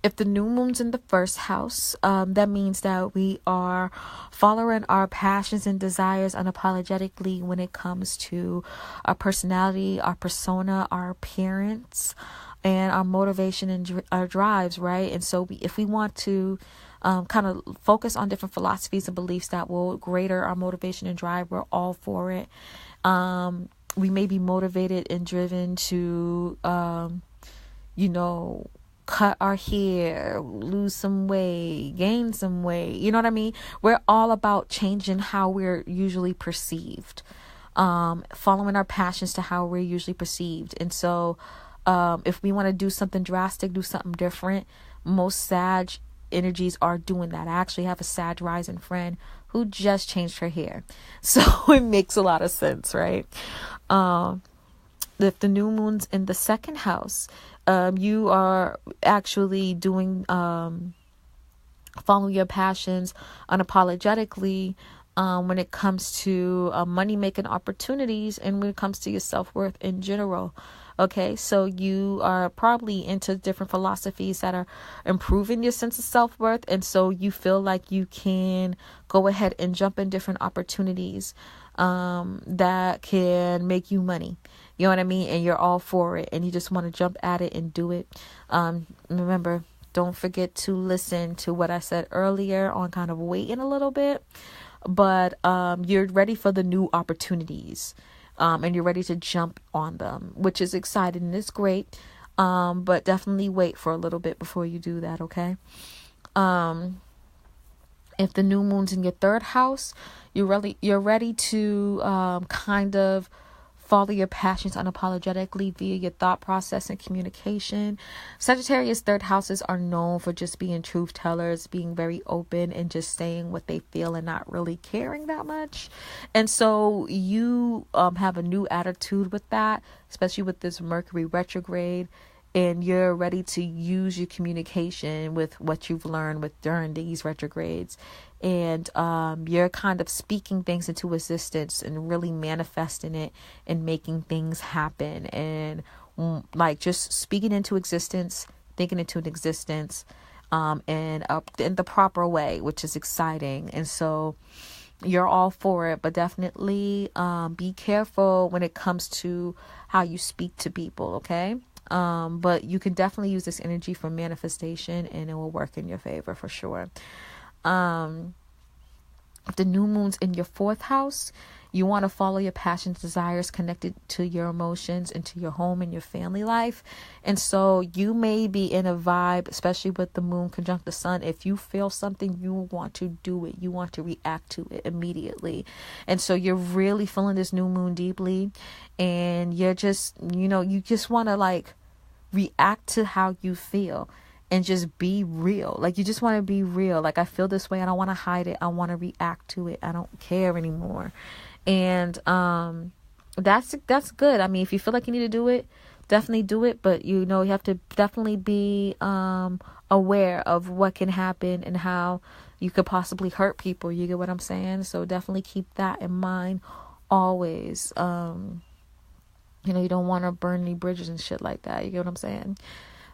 If the new moon's in the first house, that means that we are following our passions and desires unapologetically when it comes to our personality, our persona, our appearance, and our motivation and our drives, right? And so if we want to kind of focus on different philosophies and beliefs that will greater our motivation and drive, we're all for it. We may be motivated and driven to, cut our hair, lose some weight, gain some weight. You know what I mean? We're all about changing how we're usually perceived, following our passions to how we're usually perceived. And so if we want to do something drastic, do something different, most Sag energies are doing that. I actually have a Sag rising friend who just changed her hair. So it makes a lot of sense, right? If the new moon's in the second house, you are actually doing, following your passions unapologetically when it comes to money-making opportunities and when it comes to your self-worth in general. Okay, so you are probably into different philosophies that are improving your sense of self-worth. And so you feel like you can go ahead and jump in different opportunities that can make you money. You know what I mean? And you're all for it and you just want to jump at it and do it. Remember, don't forget to listen to what I said earlier on kind of waiting a little bit. But you're ready for the new opportunities. And you're ready to jump on them, which is exciting and it's great. But definitely wait for a little bit before you do that, okay? If the new moon's in your third house, you're ready to kind of follow your passions unapologetically via your thought process and communication. Sagittarius third houses are known for just being truth tellers, being very open and just saying what they feel and not really caring that much. And so you have a new attitude with that, especially with this Mercury retrograde. And you're ready to use your communication with what you've learned during these retrogrades. And you're kind of speaking things into existence and really manifesting it and making things happen. And like just speaking into existence, thinking into an existence and in the proper way, which is exciting. And so you're all for it, but definitely be careful when it comes to how you speak to people, okay? But you can definitely use this energy for manifestation and it will work in your favor for sure. If the new moon's in your 4th house, you want to follow your passions, desires connected to your emotions and to your home and your family life. And so you may be in a vibe, especially with the moon conjunct the sun. If you feel something, you want to do it. You want to react to it immediately. And so you're really feeling this new moon deeply. And you're just, you just want to like react to how you feel. And just be real. Like, you just want to be real. Like, I feel this way. I don't want to hide it. I want to react to it. I don't care anymore. And that's good. I mean, if you feel like you need to do it, definitely do it. But, you have to definitely be aware of what can happen and how you could possibly hurt people. You get what I'm saying? So definitely keep that in mind always. You don't want to burn any bridges and shit like that. You get what I'm saying?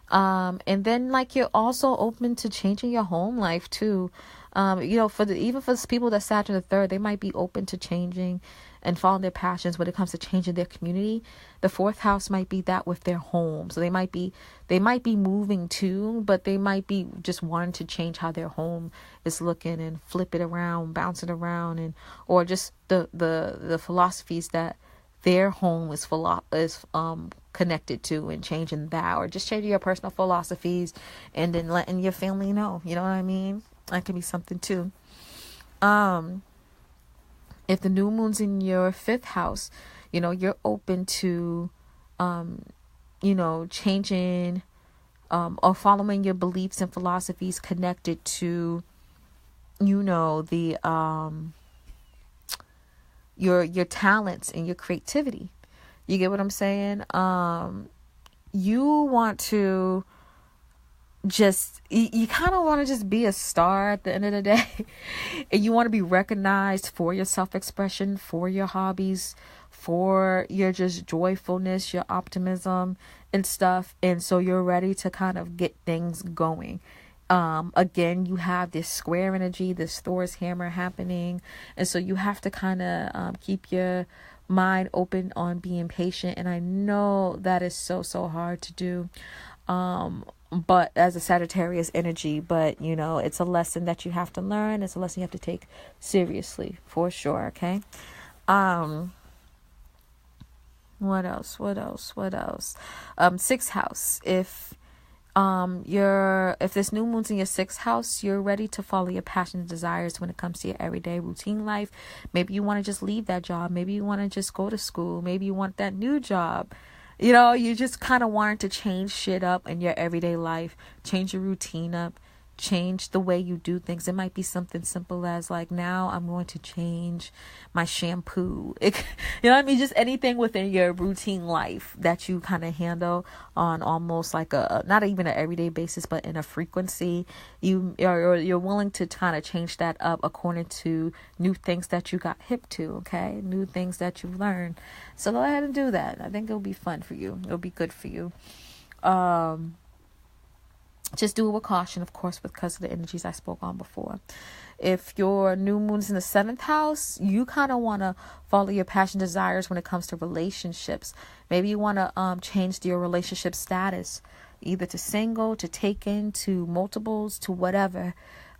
And then like you're also open to changing your home life too. Even for the people that Saturn the 3rd, they might be open to changing and following their passions when it comes to changing their community. The 4th house might be that with their home. So they might be moving too, but they might be just wanting to change how their home is looking and flip it around, bounce it around, or just the philosophies that their home is connected to, and changing that, or just changing your personal philosophies and then letting your family know. You know what I mean? That can be something too. If the new moon's in your 5th house, you're open to, changing, or following your beliefs and philosophies connected to, your talents and your creativity. You get what I'm saying? You want to you kind of want to just be a star at the end of the day. And you want to be recognized for your self-expression, for your hobbies, for your just joyfulness, your optimism and stuff. And so you're ready to kind of get things going. Again, you have this square energy, this Thor's hammer happening. And so you have to kind of keep your mind open on being patient. And I know that is so hard to do. But as a Sagittarius energy, but it's a lesson that you have to learn. It's a lesson you have to take seriously for sure. Okay. What else? 6th house. If this new moon's in your 6th house, you're ready to follow your passions and desires when it comes to your everyday routine life. Maybe you want to just leave that job. Maybe you want to just go to school. Maybe you want that new job. You just kind of want to change shit up in your everyday life, change your routine up, change the way you do things. It might be something simple as like, now I'm going to change my shampoo. Just anything within your routine life that you kind of handle on almost like not even an everyday basis, but in a frequency. You're willing to kind of change that up according to new things that you got hip to. Okay. New things that you've learned. So go ahead and do that. I think it'll be fun for you. It'll be good for you. Just do it with caution, of course, because of the energies I spoke on before. If your new moon's in the 7th house, you kind of want to follow your passion desires when it comes to relationships. Maybe you want to change your relationship status, either to single, to taken, to multiples, to whatever.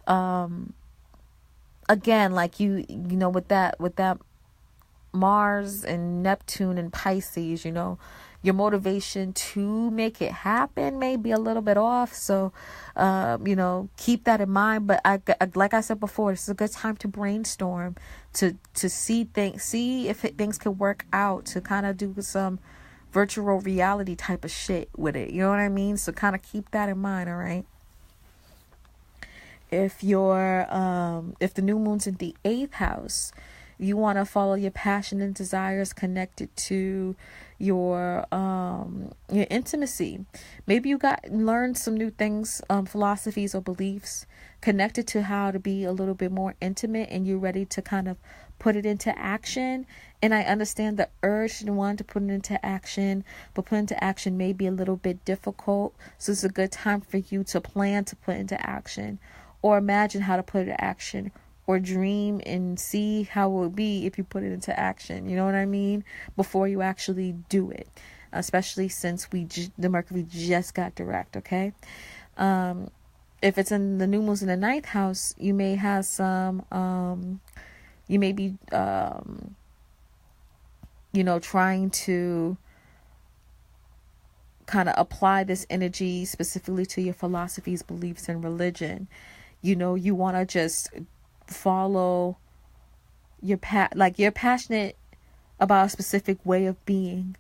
Again, like with that Mars and Neptune and Pisces, your motivation to make it happen may be a little bit off. So, keep that in mind. But like I said before, this is a good time to brainstorm, to see if things can work out, to kind of do some virtual reality type of shit with it. You know what I mean? So kind of keep that in mind. All right. If the new moon's in the 8th house, you want to follow your passion and desires connected to your intimacy. Maybe you learned some new things, philosophies or beliefs connected to how to be a little bit more intimate, and you're ready to kind of put it into action. And I understand the urge to want to put it into action, but put into action may be a little bit difficult. So it's a good time for you to plan to put into action, or imagine how to put it into action, or dream and see how it would be if you put it into action. You know what I mean? Before you actually do it, especially since the Mercury just got direct. Okay. if it's in the new moon's in the ninth house, you may have some, you may be, trying to kind of apply this energy specifically to your philosophies, beliefs, and religion. You want to just follow your like you're passionate about a specific way of being,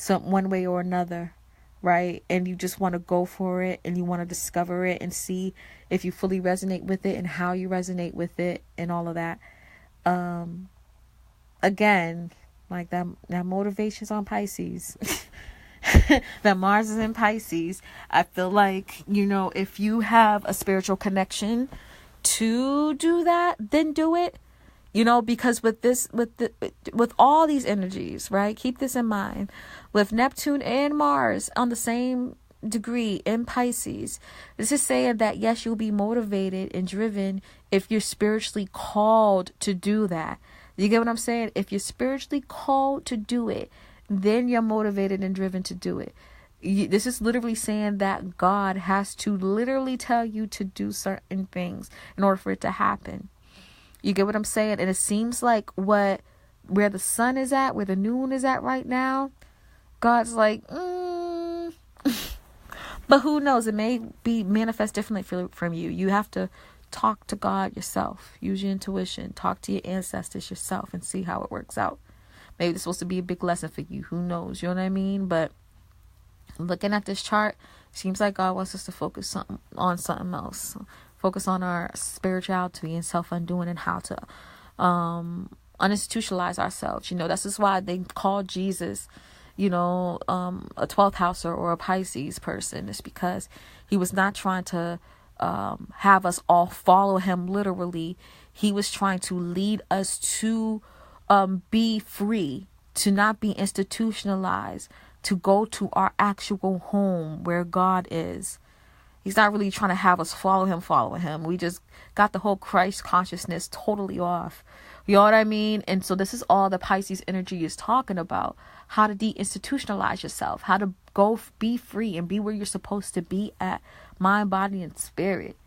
one way or another, right? And you just want to go for it, and you want to discover it and see if you fully resonate with it and how you resonate with it and all of that. Again, like that motivation's on Pisces. That Mars is in Pisces. I feel like, if you have a spiritual connection to do that, then do it. Because with all these energies, right? Keep this in mind. With Neptune and Mars on the same degree in Pisces, this is saying that yes, you'll be motivated and driven if you're spiritually called to do that. You get what I'm saying? If you're spiritually called to do it, then you're motivated and driven to do it. This is literally saying that God has to literally tell you to do certain things in order for it to happen. You get what I'm saying? And it seems like where the sun is at, where the moon is at right now, God's like, but who knows? It may be manifest differently from you. You have to talk to God yourself. Use your intuition. Talk to your ancestors yourself and see how it works out. Maybe it's supposed to be a big lesson for you. Who knows? You know what I mean? But looking at this chart, seems like God wants us to focus on something else. Focus on our spirituality and self-undoing and how to uninstitutionalize ourselves. This is why they call Jesus, a 12th houser or a Pisces person. It's because he was not trying to have us all follow him literally. He was trying to lead us to be free, to not be institutionalized, to go to our actual home where God is. He's not really trying to have us follow him. We just got the whole Christ consciousness totally off. You know what I mean? And so this is all the Pisces energy is talking about. How to deinstitutionalize yourself. How to go be free and be where you're supposed to be at. Mind, body, and spirit.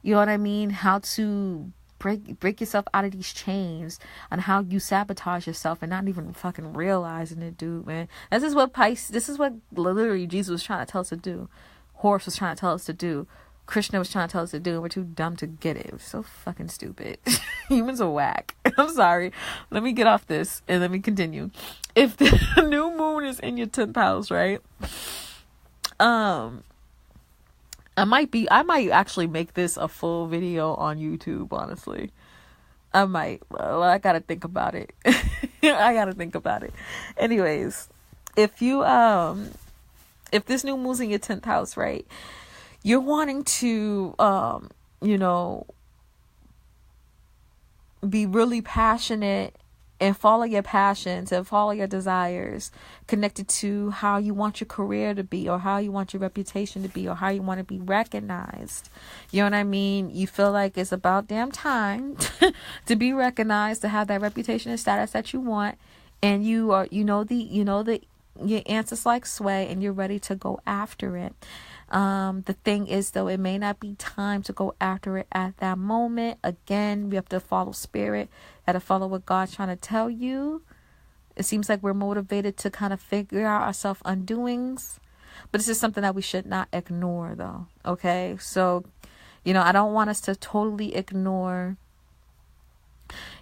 You know what I mean? How to break yourself out of these chains, and how you sabotage yourself and not even fucking realizing it, dude, man. This is what literally Jesus was trying to tell us to do. Horus was trying to tell us to do. Krishna was trying to tell us to do, and we're too dumb to get it. It was so fucking stupid. Humans are whack. I'm sorry. Let me get off this and let me continue. If the new moon is in your 10th house, right? I might actually make this a full video on YouTube, honestly. I might. Well, I gotta think about it. Anyways, if this new moon's in your 10th house, right? You're wanting to, be really passionate and follow your passions and follow your desires connected to how you want your career to be, or how you want your reputation to be, or how you want to be recognized. You know what I mean? You feel like it's about damn time to be recognized, to have that reputation and status that you want. And you are, your answers like sway, and you're ready to go after it. The thing is, though, it may not be time to go after it at that moment. Again, we have to follow spirit. Got to follow what God's trying to tell you. It seems like we're motivated to kind of figure out our self-undoings. But this is something that we should not ignore, though. Okay? So, I don't want us to totally ignore,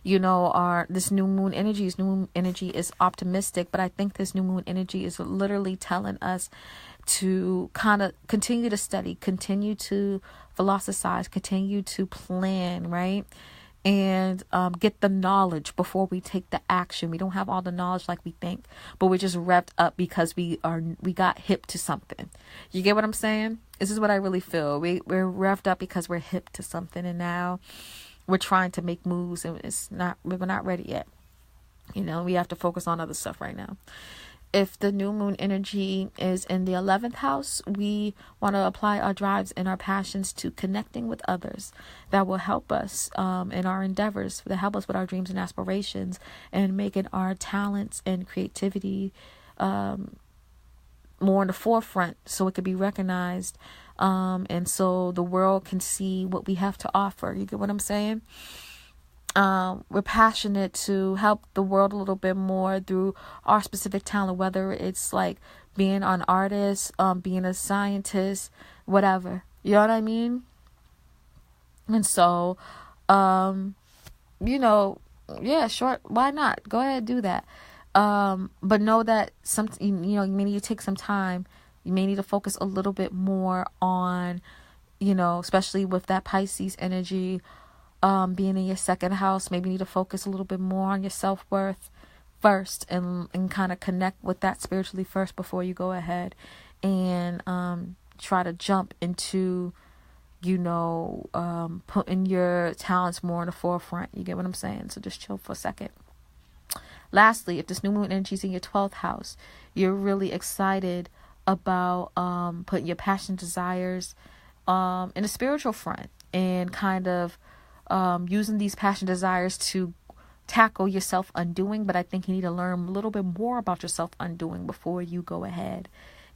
this new moon energy. This new moon energy is optimistic, but I think this new moon energy is literally telling us to kind of continue to study, continue to philosophize, continue to plan, right? And get the knowledge before we take the action. We don't have all the knowledge like we think, but we're just revved up because we got hip to something. You get what I'm saying? This is what I really feel. We're revved up because we're hip to something, and now we're trying to make moves, and we're not ready yet. We have to focus on other stuff right now. If the new moon energy is in the 11th house, we want to apply our drives and our passions to connecting with others that will help us in our endeavors, that help us with our dreams and aspirations, and making our talents and creativity more in the forefront so it could be recognized. And so the world can see what we have to offer. You get what I'm saying? We're passionate to help the world a little bit more through our specific talent, whether it's like being an artist, being a scientist, whatever. You know what I mean? And so, you know, yeah, sure. Why not? Go ahead, do that. But know that you may need to take some time. You may need to focus a little bit more on, you know, especially with that Pisces energy, being in your second house. Maybe you need to focus a little bit more on your self-worth first and kind of connect with that spiritually first before you go ahead and try to jump into, you know, putting your talents more in the forefront. You get what I'm saying? So just chill for a second. Lastly, if this new moon energy is in your 12th house, you're really excited about putting your passion desires in the spiritual front and kind of using these passion desires to tackle your self-undoing. But I think you need to learn a little bit more about your self-undoing before you go ahead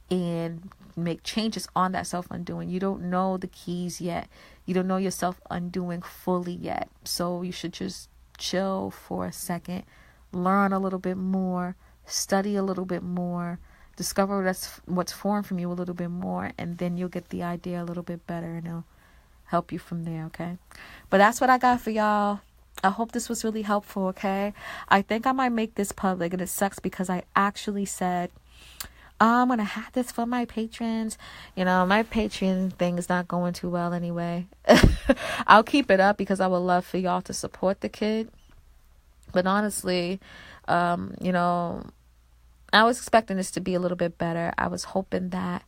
and make changes on that self-undoing. You don't know the keys yet. You don't know your self-undoing fully yet. So you should just chill for a second, learn a little bit more, study a little bit more, discover what's foreign from you a little bit more, and then you'll get the idea a little bit better, and it'll help you from there, okay? But that's what I got for y'all. I hope this was really helpful, okay? I think I might make this public, and it sucks because I actually said, I'm going to have this for my patrons. You know, my Patreon thing is not going too well anyway. I'll keep it up because I would love for y'all to support the kid. But honestly, you know, I was expecting this to be a little bit better. I was hoping that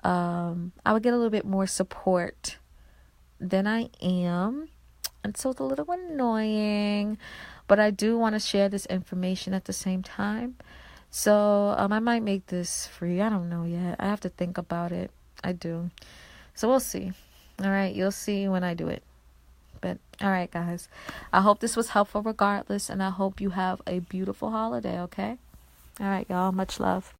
I would get a little bit more support than I am. And so it's a little annoying. But I do want to share this information at the same time. So I might make this free. I don't know yet. I have to think about it. I do. So we'll see. All right. You'll see when I do it. But all right, guys. I hope this was helpful regardless. And I hope you have a beautiful holiday. Okay. All right, y'all. Much love.